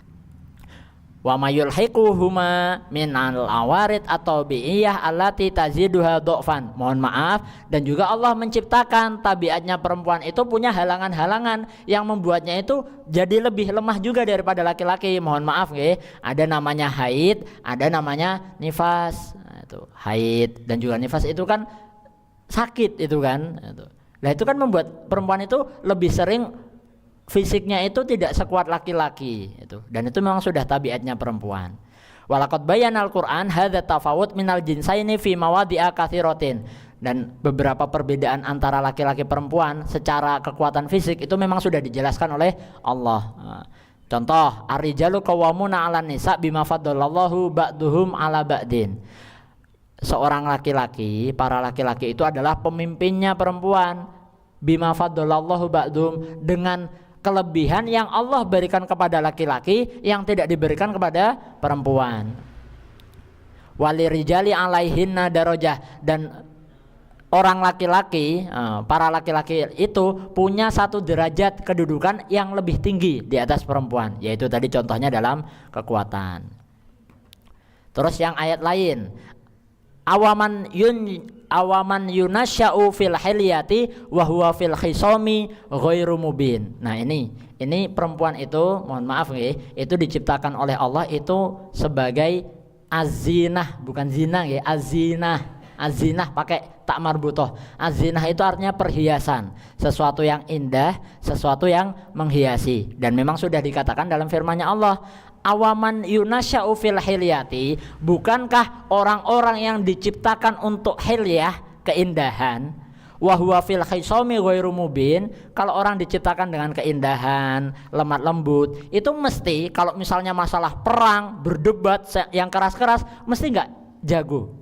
Wa mayulhiquhuma min al-awarid atau bi'iyah allati taziduha dhofan. Mohon maaf, dan juga Allah menciptakan tabiatnya perempuan itu punya halangan-halangan yang membuatnya itu jadi lebih lemah juga daripada laki-laki. Mohon maaf nggih, ada namanya haid, ada namanya nifas. Nah, itu haid dan juga nifas itu kan sakit itu kan. Itu. Lah itu kan membuat perempuan itu lebih sering fisiknya itu tidak sekuat laki-laki itu. Dan itu memang sudah tabiatnya perempuan. Walaqad bayyana al-Qur'an hadza tafawut minal jinsaini fi mawadi'a katsiratin. Dan beberapa perbedaan antara laki-laki perempuan secara kekuatan fisik itu memang sudah dijelaskan oleh Allah. Contoh, ar-rijalu qawwamuna 'alan nisa bima faddalallahu ba'duhum 'ala ba'din. Seorang laki-laki, para laki-laki itu adalah pemimpinnya perempuan. Bima faddalallahu ba'duhum, dengan kelebihan yang Allah berikan kepada laki-laki yang tidak diberikan kepada perempuan. Walirijali 'alaihinna darajah, dan orang laki-laki, para laki-laki itu punya satu derajat kedudukan yang lebih tinggi di atas perempuan, yaitu tadi contohnya dalam kekuatan. Terus yang ayat lain, awaman yunasya'u fil hilyati wa huwa fil khisami ghairu mubin. Nah ini perempuan itu, mohon maaf nggih, itu diciptakan oleh Allah itu sebagai azinah, bukan zina nggih, azinah pakai tak marbutoh. Azinah itu artinya perhiasan, sesuatu yang indah, sesuatu yang menghiasi. Dan memang sudah dikatakan dalam firman-Nya Allah, awaman yunasya'u fil hilyati, bukankah orang-orang yang diciptakan untuk hilyah, keindahan, wa huwa fil khisami ghairu mubin, kalau orang diciptakan dengan keindahan, lemah lembut, itu mesti kalau misalnya masalah perang, berdebat yang keras-keras, mesti enggak jago.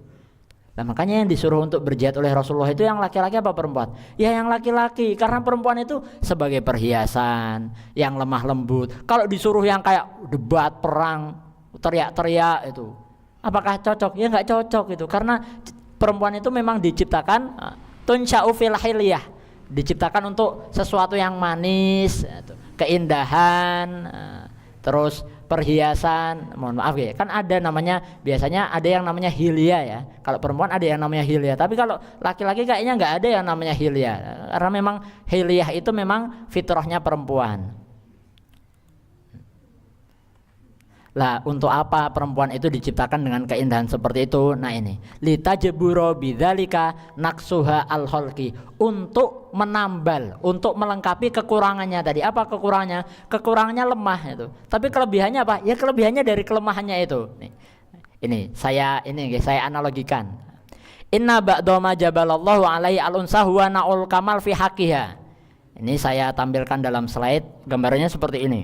Nah makanya yang disuruh untuk berjihad oleh Rasulullah itu yang laki-laki apa perempuan? Ya yang laki-laki, karena perempuan itu sebagai perhiasan, yang lemah lembut. Kalau disuruh yang kayak debat, perang, teriak-teriak itu, apakah cocok? Ya nggak cocok itu, karena perempuan itu memang diciptakan tunsya'u fil hilyah, diciptakan untuk sesuatu yang manis, keindahan, terus perhiasan. Mohon maaf ya, kan ada namanya, biasanya ada yang namanya hilya ya. Kalau perempuan ada yang namanya hilya, tapi kalau laki-laki kayaknya nggak ada yang namanya hilya, karena memang hilyah itu memang fitrahnya perempuan. Lah untuk apa perempuan itu diciptakan dengan keindahan seperti itu? Nah ini, litajburo bidzalika naksuha al-khalqi, untuk menambal, untuk melengkapi kekurangannya tadi. Apa kekurangannya? Kekurangannya lemah itu. Tapi kelebihannya apa? Ya kelebihannya dari kelemahannya itu. Ini saya analogikan. Inna ba'dama jabalallahu alaihi al-unsa huwa na'ul kamal fi haqqiha. Ini saya tampilkan dalam slide, gambarnya seperti ini.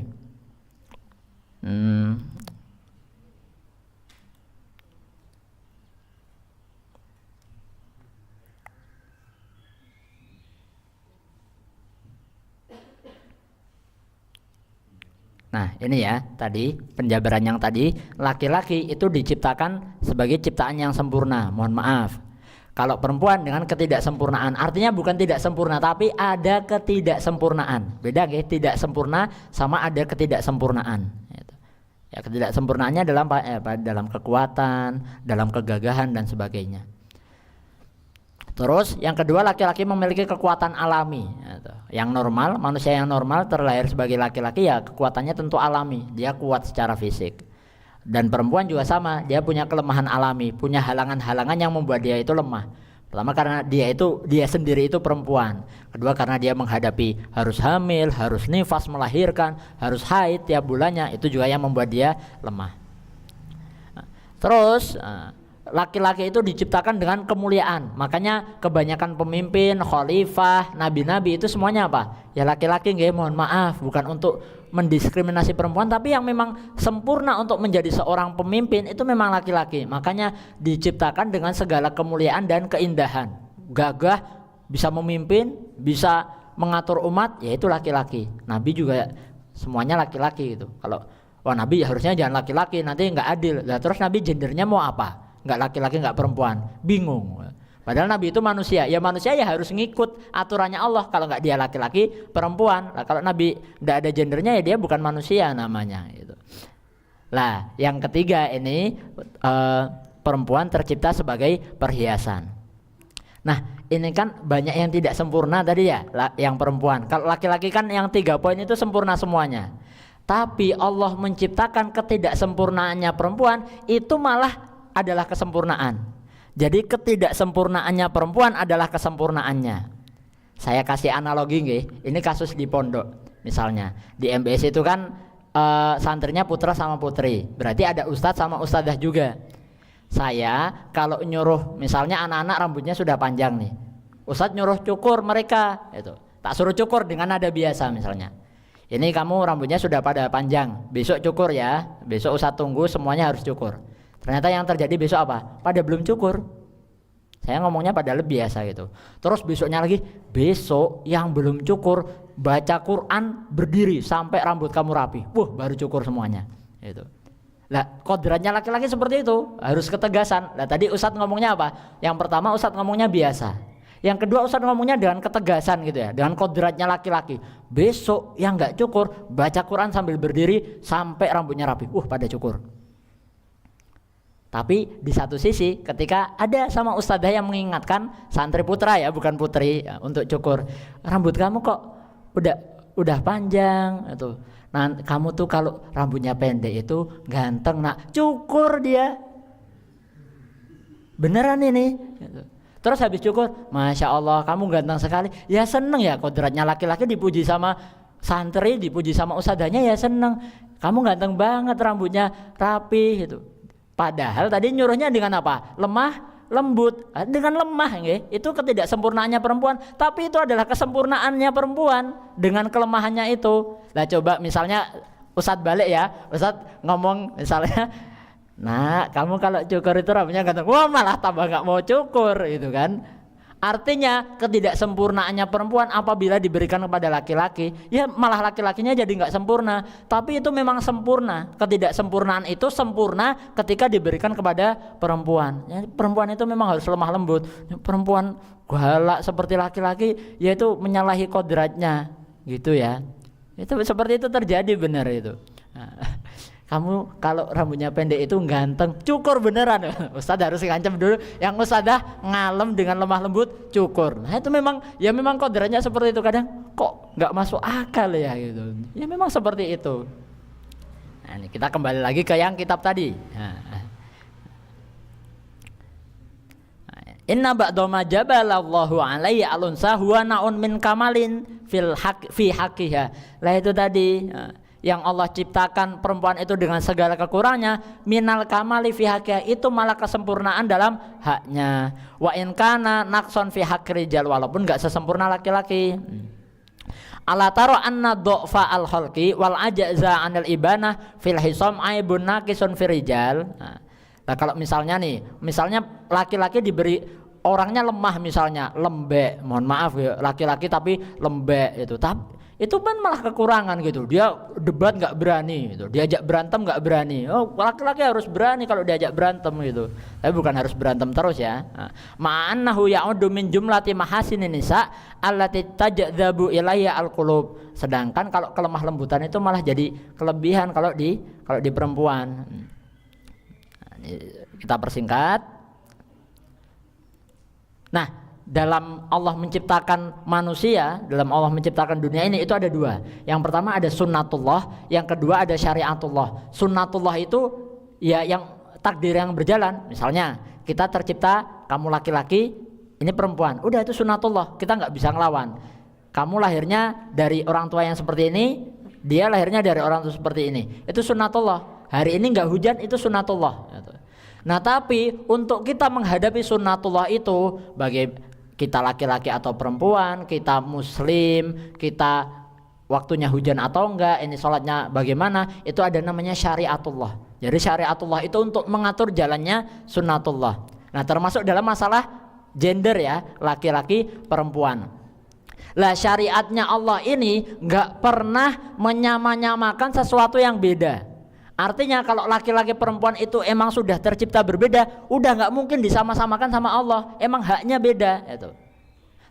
Nah ini ya, tadi penjabaran yang tadi, laki-laki itu diciptakan sebagai ciptaan yang sempurna. Mohon maaf, kalau perempuan dengan ketidaksempurnaan, artinya bukan tidak sempurna tapi ada ketidaksempurnaan. Beda ya, tidak sempurna sama ada ketidaksempurnaan. Ya, ketidaksempurnaannya dalam kekuatan, dalam kegagahan dan sebagainya. Terus yang kedua, laki-laki memiliki kekuatan alami. Yang normal, manusia yang normal terlahir sebagai laki-laki ya kekuatannya tentu alami, dia kuat secara fisik. Dan perempuan juga sama, dia punya kelemahan alami, punya halangan-halangan yang membuat dia itu lemah. Pertama karena dia sendiri itu perempuan. Kedua karena dia menghadapi harus hamil, harus nifas melahirkan, harus haid tiap bulannya, itu juga yang membuat dia lemah. Terus laki-laki itu diciptakan dengan kemuliaan. Makanya kebanyakan pemimpin, khalifah, nabi-nabi itu semuanya apa? Ya laki-laki nggih, mohon maaf, bukan untuk mendiskriminasi perempuan, tapi yang memang sempurna untuk menjadi seorang pemimpin itu memang laki-laki. Makanya diciptakan dengan segala kemuliaan dan keindahan. Gagah, bisa memimpin, bisa mengatur umat, yaitu laki-laki. Nabi juga semuanya laki-laki gitu. Kalau nabi harusnya jangan laki-laki, nanti nggak adil. Lah terus nabi gendernya mau apa? Nggak laki-laki nggak perempuan, bingung. Padahal nabi itu manusia, ya manusia ya harus ngikut aturannya Allah. Kalau nggak dia laki-laki, perempuan. Nah, kalau nabi nggak ada gendernya ya dia bukan manusia namanya gitu. Lah yang ketiga ini perempuan tercipta sebagai perhiasan. Nah ini kan banyak yang tidak sempurna tadi ya, yang perempuan. Kalau laki-laki kan yang 3 poin itu sempurna semuanya. Tapi Allah menciptakan ketidaksempurnaannya perempuan itu malah adalah kesempurnaan. Jadi ketidaksempurnaannya perempuan adalah kesempurnaannya. Saya kasih analogi nggih. Ini kasus di pondok. Misalnya di MBS itu kan santrinya putra sama putri. Berarti ada ustadz sama ustadzah juga. Saya kalau nyuruh misalnya anak-anak rambutnya sudah panjang nih. Ustadz nyuruh cukur mereka itu. Tak suruh cukur dengan nada biasa misalnya. Ini kamu rambutnya sudah pada panjang, besok cukur ya. Besok ustadz tunggu semuanya harus cukur. Ternyata yang terjadi besok apa? Pada belum cukur. Saya ngomongnya padahal biasa gitu. Terus besoknya lagi, besok yang belum cukur baca Quran berdiri sampai rambut kamu rapi. Wah, baru cukur semuanya. Itu. Lah, kodratnya laki-laki seperti itu, harus ketegasan. Lah tadi Ustadz ngomongnya apa? Yang pertama Ustadz ngomongnya biasa. Yang kedua Ustadz ngomongnya dengan ketegasan gitu ya, dengan kodratnya laki-laki. Besok yang nggak cukur baca Quran sambil berdiri sampai rambutnya rapi. Pada cukur. Tapi di satu sisi ketika ada sama ustadzah yang mengingatkan santri putra ya bukan putri ya, untuk cukur, rambut kamu kok udah panjang itu. Nah kamu tuh kalau rambutnya pendek itu ganteng nak, cukur dia. Beneran ini. Terus habis cukur, masya Allah kamu ganteng sekali. Ya seneng ya, kodratnya laki-laki dipuji sama santri, dipuji sama ustadzahnya ya seneng. Kamu ganteng banget, rambutnya rapi gitu. Padahal tadi nyuruhnya dengan apa? Lemah, lembut. Dengan lemah itu ketidaksempurnaannya perempuan. Tapi itu adalah kesempurnaannya perempuan dengan kelemahannya itu. Lah coba misalnya Ustadz balik ya, Ustadz ngomong misalnya, nah kamu kalau cukur itu rambutnya ganteng. Wah malah tambah gak mau cukur gitu kan. Artinya ketidaksempurnaannya perempuan apabila diberikan kepada laki-laki, ya malah laki-lakinya jadi nggak sempurna. Tapi itu memang sempurna. Ketidaksempurnaan itu sempurna ketika diberikan kepada perempuan. Ya, perempuan itu memang harus lemah lembut. Perempuan galak seperti laki-laki, yaitu menyalahi kodratnya, gitu ya. Itu seperti itu terjadi benar itu. Nah, kamu kalau rambutnya pendek itu ganteng, cukur beneran. Ustadz harus ngancam dulu. Yang ustadzah ngalem dengan lemah lembut, cukur. Nah itu memang kodratnya seperti itu. Kadang kok nggak masuk akal ya gitu. Ya memang seperti itu. Nah ini kita kembali lagi ke yang kitab tadi. Inna ba'doma jabalallahu alaihi alunsa huwa na'un min kamalin fi haqqiha. Lah itu tadi. Yang Allah ciptakan perempuan itu dengan segala kekurangannya, minal kamali fi haqqiha, itu malah kesempurnaan dalam haknya. Wa in kana naqson fi haqqi rijal, walaupun enggak sesempurna laki-laki. Ala taro anna dha'fa al khalqi wal ajza anil ibana fil hisam aibun naqisun fi rijal. Nah kalau misalnya laki-laki diberi orangnya lemah misalnya, lembek, mohon maaf ya, laki-laki tapi lembek itu kan malah kekurangan gitu. Dia debat nggak berani gitu, diajak berantem nggak berani. Laki-laki harus berani kalau diajak berantem gitu, tapi bukan harus berantem terus ya. Ma'annahu ya'udu min jumlati mahasinin nisa allati tajadzabu ilayya al-qulub. Sedangkan kalau kelemah lembutan itu malah jadi kelebihan kalau di perempuan. Kita persingkat. Nah, dalam Allah menciptakan manusia, dalam Allah menciptakan dunia ini itu ada dua. Yang pertama ada sunnatullah, yang kedua ada syariatullah. Sunnatullah itu ya yang takdir yang berjalan. Misalnya kita tercipta, kamu laki-laki, ini perempuan. Udah itu sunnatullah, kita nggak bisa ngelawan. Kamu lahirnya dari orang tua yang seperti ini, dia lahirnya dari orang tua seperti ini. Itu sunnatullah. Hari ini nggak hujan, itu sunnatullah. Nah tapi untuk kita menghadapi sunnatullah itu, bagi kita laki-laki atau perempuan, kita muslim, kita waktunya hujan atau enggak, ini sholatnya bagaimana, itu ada namanya syariatullah. Jadi syariatullah itu untuk mengatur jalannya sunnatullah. Nah termasuk dalam masalah gender ya, laki-laki perempuan. Lah syariatnya Allah ini enggak pernah menyamakan sesuatu yang beda. Artinya kalau laki-laki perempuan itu emang sudah tercipta berbeda, udah nggak mungkin disama-samakan sama Allah. Emang haknya beda itu.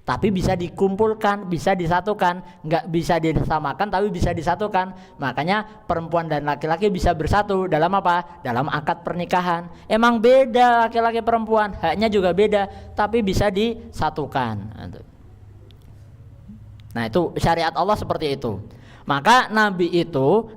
Tapi bisa dikumpulkan, bisa disatukan. Nggak bisa disamakan tapi bisa disatukan. Makanya perempuan dan laki-laki bisa bersatu dalam apa? Dalam akad pernikahan. Emang beda laki-laki perempuan, haknya juga beda, tapi bisa disatukan. Nah itu syariat Allah seperti itu. Maka Nabi itu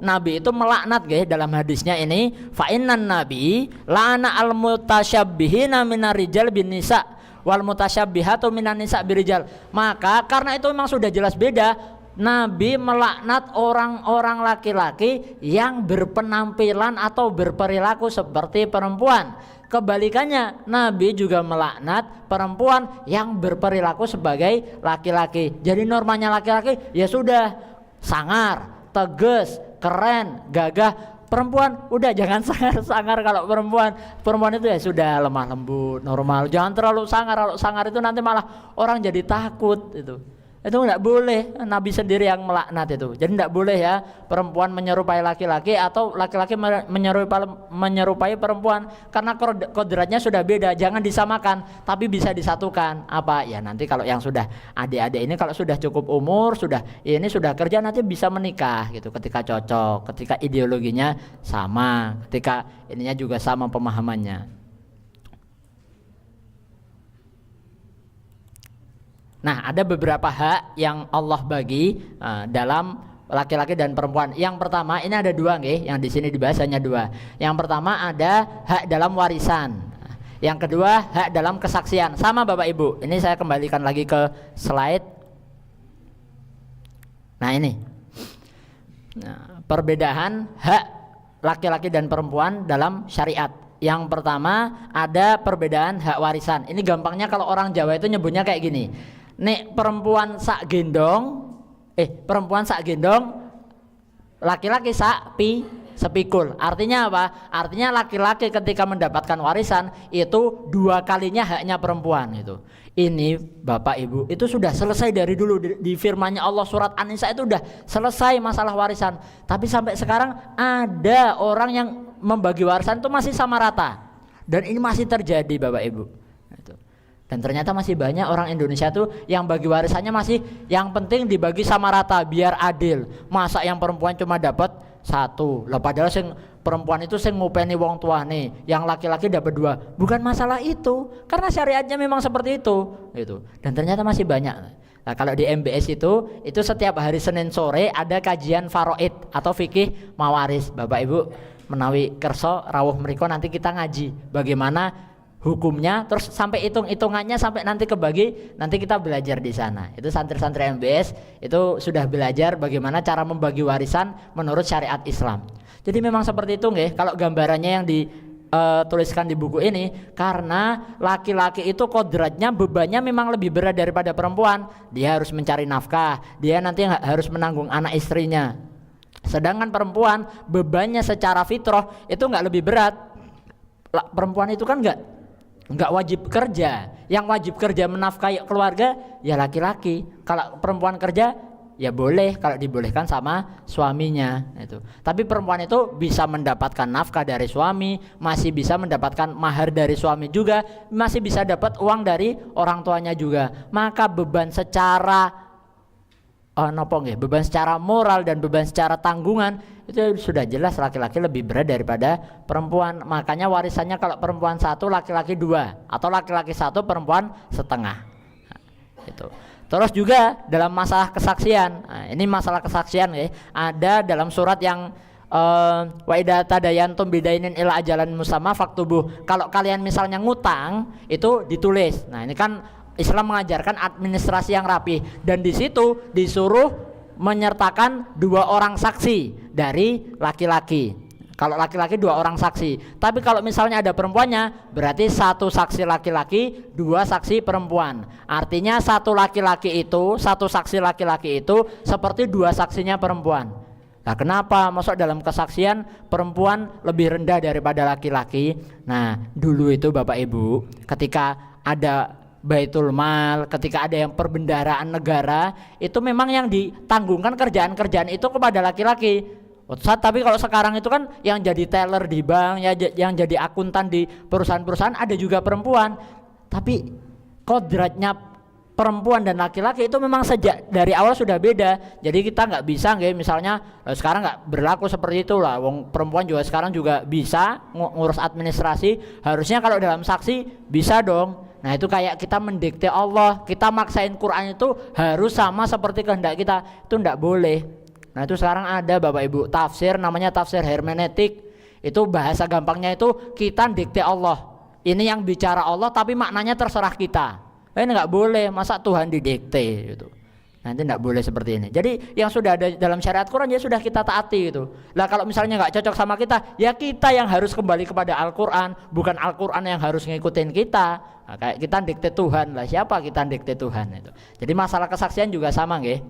melaknat guys dalam hadisnya ini, fa innan nabi la'ana al mutasyabbihina minar rijal bin nisa wal mutasyabbihatu minan nisa birijal. Maka karena itu memang sudah jelas beda, Nabi melaknat orang-orang laki-laki yang berpenampilan atau berperilaku seperti perempuan. Kebalikannya, Nabi juga melaknat perempuan yang berperilaku sebagai laki-laki. Jadi normanya laki-laki ya sudah sangar, tegas, keren, gagah. Perempuan udah jangan sangar-sangar. Kalau perempuan itu ya sudah lemah lembut, normal. Jangan terlalu sangar. Kalau sangar itu nanti malah orang jadi takut itu. Itu enggak boleh, Nabi sendiri yang melaknat itu. Jadi enggak boleh ya perempuan menyerupai laki-laki atau laki-laki menyerupai perempuan, karena kodratnya sudah beda. Jangan disamakan, tapi bisa disatukan. Apa? Ya nanti kalau yang sudah adik-adik ini kalau sudah cukup umur, sudah kerja, nanti bisa menikah gitu ketika cocok, ketika ideologinya sama, ketika ininya juga sama pemahamannya. Nah, ada beberapa hak yang Allah bagi dalam laki-laki dan perempuan. Yang pertama, ini ada dua nggih, yang di sini dibahas hanya dua. Yang pertama ada hak dalam warisan. Yang kedua hak dalam kesaksian. Sama Bapak Ibu. Ini saya kembalikan lagi ke slide. Nah, ini. Nah, perbedaan hak laki-laki dan perempuan dalam syariat. Yang pertama ada perbedaan hak warisan. Ini gampangnya kalau orang Jawa itu nyebutnya kayak gini. Nek perempuan sak gendong, laki-laki sak sepikul. Artinya apa? Artinya laki-laki ketika mendapatkan warisan itu 2 kalinya haknya perempuan itu. Ini Bapak Ibu itu sudah selesai dari dulu di firman-Nya Allah surat An-Nisa itu udah selesai masalah warisan. Tapi sampai sekarang ada orang yang membagi warisan itu masih sama rata. Dan ini masih terjadi Bapak Ibu. Dan ternyata masih banyak orang Indonesia tuh yang bagi warisannya masih yang penting dibagi sama rata biar adil. Masa yang perempuan cuma dapat 1, lah padahal sing perempuan itu sing ngupeni wong tuane, yang laki-laki dapat 2. Bukan masalah itu, karena syariatnya memang seperti itu. Dan ternyata masih banyak. Nah, kalau di MBS itu setiap hari Senin sore ada kajian faraid atau fikih mawaris. Bapak Ibu menawi kerso rawuh mriko nanti kita ngaji bagaimana hukumnya, terus sampai hitung-hitungannya sampai nanti kebagi, nanti kita belajar di sana. Itu santri-santri MBS itu sudah belajar bagaimana cara membagi warisan menurut syariat Islam. Jadi memang seperti itu nggih, kalau gambarannya yang dituliskan di buku ini, karena laki-laki itu kodratnya bebannya memang lebih berat daripada perempuan. Dia harus mencari nafkah, dia nanti harus menanggung anak istrinya. Sedangkan perempuan bebannya secara fitrah itu nggak lebih berat. Perempuan itu kan nggak wajib kerja, yang wajib kerja menafkahi keluarga ya laki-laki. Kalau perempuan kerja ya boleh kalau dibolehkan sama suaminya itu. Tapi perempuan itu bisa mendapatkan nafkah dari suami, masih bisa mendapatkan mahar dari suami juga, masih bisa dapat uang dari orang tuanya juga. Maka beban secara beban secara moral dan beban secara tanggungan itu sudah jelas laki-laki lebih berat daripada perempuan. Makanya warisannya kalau perempuan 1 laki-laki 2 atau laki-laki 1 perempuan setengah. Itu. Terus juga dalam masalah kesaksian. Nah, ini masalah kesaksian ya. Ada dalam surat yang wa idza tadayantum bidainin ila ajalan musamma faktubuh. Kalau kalian misalnya ngutang itu ditulis. Nah, ini kan Islam mengajarkan administrasi yang rapi, dan di situ disuruh menyertakan 2 orang saksi dari laki-laki. Kalau laki-laki 2 orang saksi. Tapi kalau misalnya ada perempuannya, berarti 1 saksi laki-laki, 2 saksi perempuan. Artinya 1 saksi laki-laki itu seperti 2 saksinya perempuan. Nah, kenapa masuk dalam kesaksian perempuan lebih rendah daripada laki-laki? Nah, dulu itu Bapak Ibu, ketika ada Baitul Mal, ketika ada yang perbendaharaan negara, itu memang yang ditanggungkan kerjaan-kerjaan itu kepada laki-laki. Tapi kalau sekarang itu kan yang jadi teller di bank, yang jadi akuntan di perusahaan-perusahaan ada juga perempuan. Tapi kodratnya perempuan dan laki-laki itu memang sejak dari awal sudah beda. Jadi kita nggak bisa misalnya sekarang nggak berlaku seperti itu lah. Wong perempuan juga sekarang juga bisa ngurus administrasi. Harusnya kalau dalam saksi bisa dong. Nah, itu kayak kita mendikte Allah, kita maksain Quran itu harus sama seperti kehendak kita. Itu enggak boleh. Nah, itu sekarang ada Bapak Ibu tafsir namanya tafsir hermeneutik. Itu bahasa gampangnya itu kita dikte Allah. Ini yang bicara Allah tapi maknanya terserah kita. Ini nggak boleh, masa Tuhan didikte gitu. Nanti tidak boleh seperti ini. Jadi yang sudah ada dalam syariat Quran ya sudah kita taati itu. Lah kalau misalnya nggak cocok sama kita, ya kita yang harus kembali kepada Al-Quran, bukan Al-Quran yang harus ngikutin kita. Nah, kayak kita dikte Tuhan lah, siapa kita dikte Tuhan itu. Jadi masalah kesaksian juga sama nggih.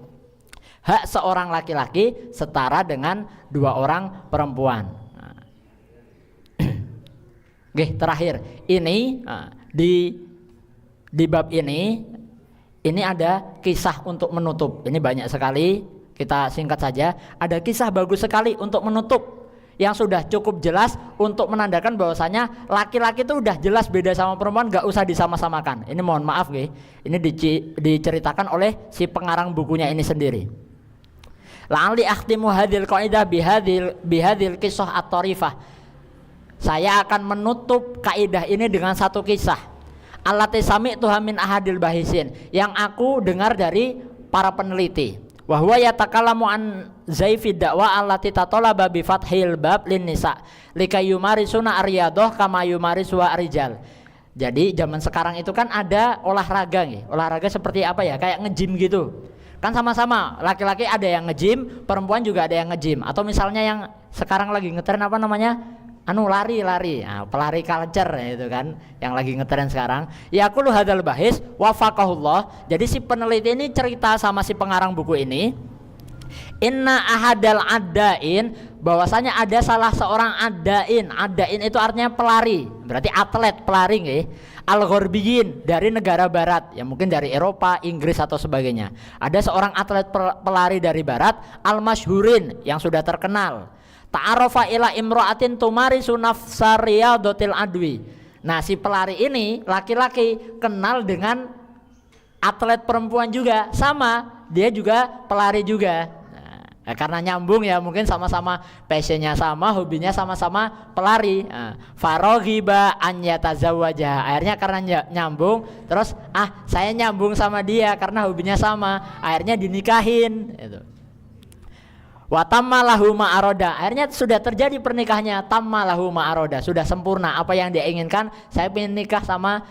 Hak seorang laki-laki setara dengan 2 orang perempuan. Nah. Nggih, terakhir ini di bab ini ada kisah untuk menutup. Ini banyak sekali, kita singkat saja. Ada kisah bagus sekali untuk menutup yang sudah cukup jelas untuk menandakan bahwasanya laki-laki itu udah jelas beda sama perempuan, gak usah disama-samakan. Ini mohon maaf nih, ini diceritakan oleh si pengarang bukunya ini sendiri. La'ali akhtimu hadhil qaidah bihadhil kisah at-tarifah. Saya akan menutup kaidah ini dengan satu kisah. Allati sami'tuha min ahadil bahisin, yang aku dengar dari para peneliti. Wa huwa yatakallamu an zaifid da'wa allati tatalaba bi fathil bab lin nisa likayumarisuna aryadah kama yumarisuha rijal. Jadi zaman sekarang itu kan ada olahraga nih. Olahraga seperti apa ya? Kayak nge-gym gitu. Kan sama-sama, laki-laki ada yang nge-gym, perempuan juga ada yang nge-gym. Atau misalnya yang sekarang lagi ngetren apa namanya? Lari, nah, pelari culture itu kan yang lagi ngetren sekarang. Ya aku lu hadal bahis wafaqahullah. Jadi si peneliti ini cerita sama si pengarang buku ini, inna ahadal addain, bahwasanya ada salah seorang addain. Addain itu artinya pelari, berarti atlet, pelari nggih. Al-Ghorbiyin, dari negara barat, ya mungkin dari Eropa, Inggris atau sebagainya. Ada seorang atlet pelari dari barat, al-masyhurin, yang sudah terkenal. Ta'arafa ila imra'atin tumarisu nafsa riyadatil adwi. Nah, si pelari ini laki-laki kenal dengan atlet perempuan juga, sama, dia juga pelari juga. Nah, karena nyambung ya, mungkin sama-sama passionnya sama, hobinya sama-sama pelari. Faraghiba an yatazawwaja. Akhirnya karena nyambung, terus saya nyambung sama dia karena hobinya sama, akhirnya dinikahin itu. Wa tamma lahu ma aroda, akhirnya sudah terjadi pernikahannya. Tamma lahu ma aroda, sudah sempurna apa yang dia inginkan. Saya ingin nikah sama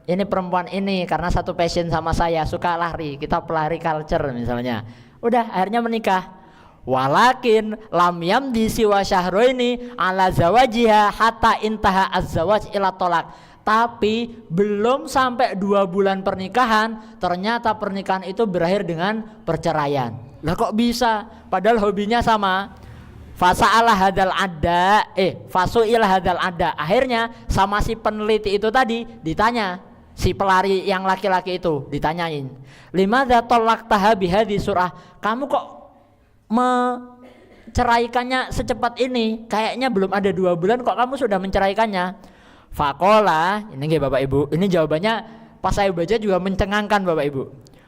ini perempuan ini karena satu passion sama saya, suka lari, kita pelari culture misalnya. Udah akhirnya menikah. Walakin lam yamdi siwa syahroini ala zawajiha hatta intaha az-zawaj ila tolak. Tapi belum sampai 2 bulan pernikahan, ternyata pernikahan itu berakhir dengan perceraian. Lah kok bisa? Padahal hobinya sama. Fasa'ala hadal adda, fasu'il hadal adda. Akhirnya sama si peneliti itu tadi ditanya, si pelari yang laki-laki itu ditanyain, limadza talaqtaha bihadhi surah? Kamu kok menceraikannya secepat ini? Kayaknya belum ada 2 bulan kok kamu sudah menceraikannya. Faqala, ini nggih Bapak Ibu, ini jawabannya pas saya baca juga mencengangkan Bapak Ibu.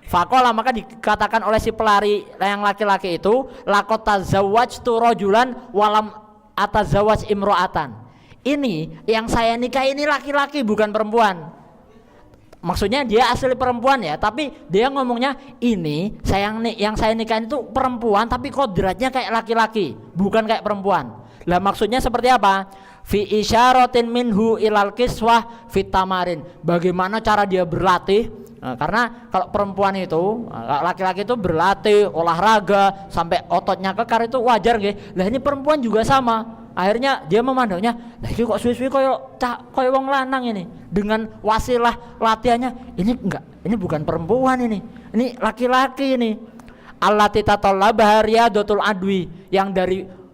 Faqala, maka dikatakan oleh si pelari yang laki-laki itu, laqad tazawwajtu rajulan walam atazawwaj imra'atan. Ini yang saya nikah ini laki-laki bukan perempuan. Maksudnya dia asli perempuan ya, tapi dia ngomongnya ini yang saya nikahin itu perempuan tapi kodratnya kayak laki-laki, bukan kayak perempuan. Lah maksudnya seperti apa? Fi isyaratin minhu ilal kiswah fit tamarin. Bagaimana cara dia berlatih? Nah, karena kalau perempuan itu, laki-laki itu berlatih olahraga sampai ototnya kekar itu wajar nggih. Lah ini perempuan juga sama. Akhirnya dia memandangnya, lah iki kok suwi-suwi koyo wong lanang ini. Dengan wasilah latihannya, ini enggak, ini bukan perempuan ini. Ini laki-laki ini. Allati tatallabah riyadatul adwi, yang dari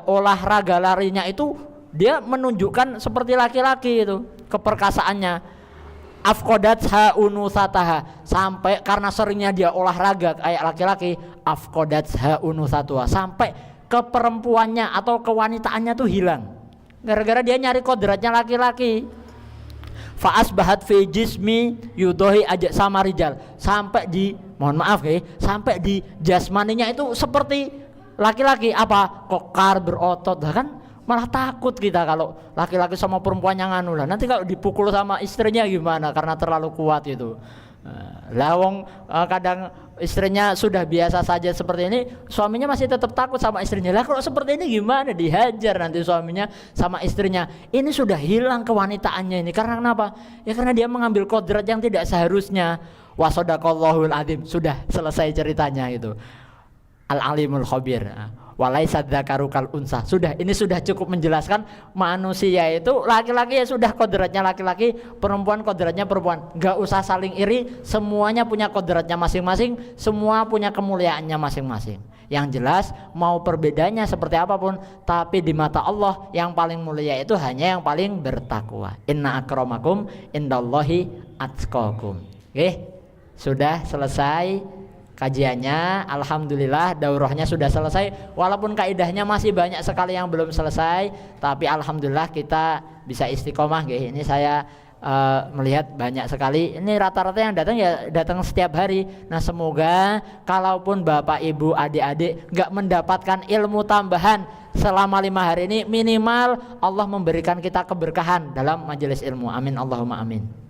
olahraga larinya itu dia menunjukkan seperti laki-laki itu keperkasaannya. Afqadatha unusataha, sampai karena seringnya dia olahraga kayak laki-laki, afqadatha unusatuha, sampai keperempuannya atau kewanitaannya tuh hilang gara-gara dia nyari kodratnya laki-laki. Fa asbahat fi jismi yudohi ajak sama rijal, sampai di, mohon maaf sampai di jasmaninya itu seperti laki-laki, kokar berotot. Kan malah takut kita kalau laki-laki sama perempuan yang anu lah. Nanti kalau dipukul sama istrinya gimana karena terlalu kuat itu. Lawong kadang istrinya sudah biasa saja seperti ini, suaminya masih tetap takut sama istrinya. Lah kalau seperti ini gimana? Dihajar nanti suaminya sama istrinya. Ini sudah hilang kewanitaannya ini. Karena kenapa? Ya karena dia mengambil kodrat yang tidak seharusnya. Wa shadaqallahul adzim. Sudah selesai ceritanya itu. Al-alimul khabir. Walaisa dzakaru kal unsa. Sudah, ini sudah cukup menjelaskan manusia itu laki-laki ya sudah kodratnya laki-laki, perempuan kodratnya perempuan. Enggak usah saling iri, semuanya punya kodratnya masing-masing, semua punya kemuliaannya masing-masing. Yang jelas mau perbedaannya seperti apapun, tapi di mata Allah yang paling mulia itu hanya yang paling bertakwa. Inna akramakum indallahi atqakum. Oke, sudah selesai kajiannya, alhamdulillah daurahnya sudah selesai. Walaupun kaidahnya masih banyak sekali yang belum selesai, tapi alhamdulillah kita bisa istiqomah. Ini saya melihat banyak sekali. Ini rata-rata yang datang ya datang setiap hari. Nah semoga kalaupun bapak ibu adik-adik nggak mendapatkan ilmu tambahan selama 5 hari ini, minimal Allah memberikan kita keberkahan dalam majelis ilmu. Amin Allahumma amin.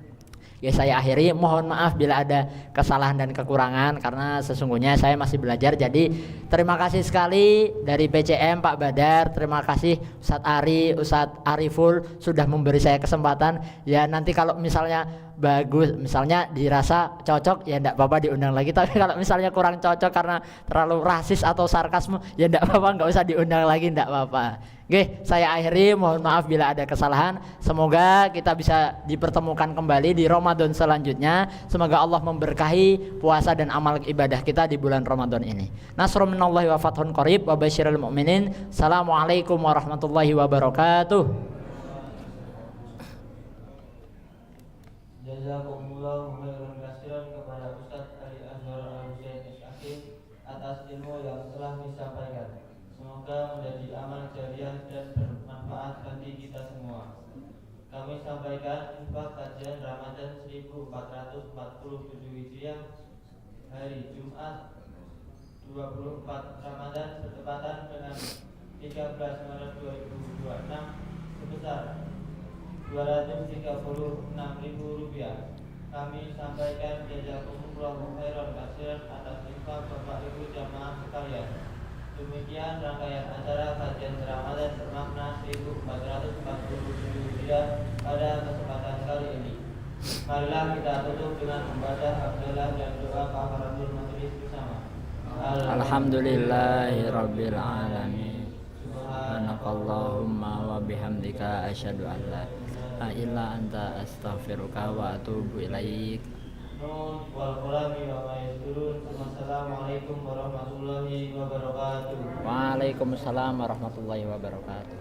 Ya saya akhiri, mohon maaf bila ada kesalahan dan kekurangan karena sesungguhnya saya masih belajar. Jadi terima kasih sekali dari PCM Pak Badar, terima kasih Ustadz Ari, Ustadz Ariful sudah memberi saya kesempatan. Ya nanti kalau misalnya bagus, misalnya dirasa cocok ya enggak apa-apa diundang lagi. Tapi kalau misalnya kurang cocok karena terlalu rasis atau sarkasme ya enggak apa-apa, enggak usah diundang lagi, enggak apa-apa. Oke, saya akhiri, mohon maaf bila ada kesalahan. Semoga kita bisa dipertemukan kembali di Ramadan selanjutnya. Semoga Allah memberkahi puasa dan amal ibadah kita di bulan Ramadan ini. Nasrun minallahi wa fathun qarib wa basyiril mu'minin. Assalamualaikum warahmatullahi wabarakatuh. Jazakumullahu khairan katsiran kepada Ustaz Ali Azhar Al-Husain Syakir atas ilmu yang telah disampaikan. Semoga menjadi amal jariah dan bermanfaat bagi kita semua. Kami sampaikan infak kajian Ramadan 1447 Hijriah hari Jumat 24 Ramadan bertepatan dengan 13 Maret 2026 sebesar Rp236.000. Kami sampaikan jazakumullahu khairan katsiran atas infak Bapak Ibu jamaah sekalian. Demikian rangkaian acara kajian Ramadan bermakna 1447 Hijriah pada kesempatan kali ini. Marilah kita tutup dengan membaca hamdalah dan doa kafaratul majelis bersama. Alhamdulillahirabbil alamin. Subhanakallahumma wa bihamdika asyhadu an la ilaha illa anta astaghfiruka wa atubu ilaik. Nun wal qalami wa ma yasturun. Wassalamualaikum warahmatullahi wabarakatuh. Waalaikumsalam warahmatullahi wabarakatuh.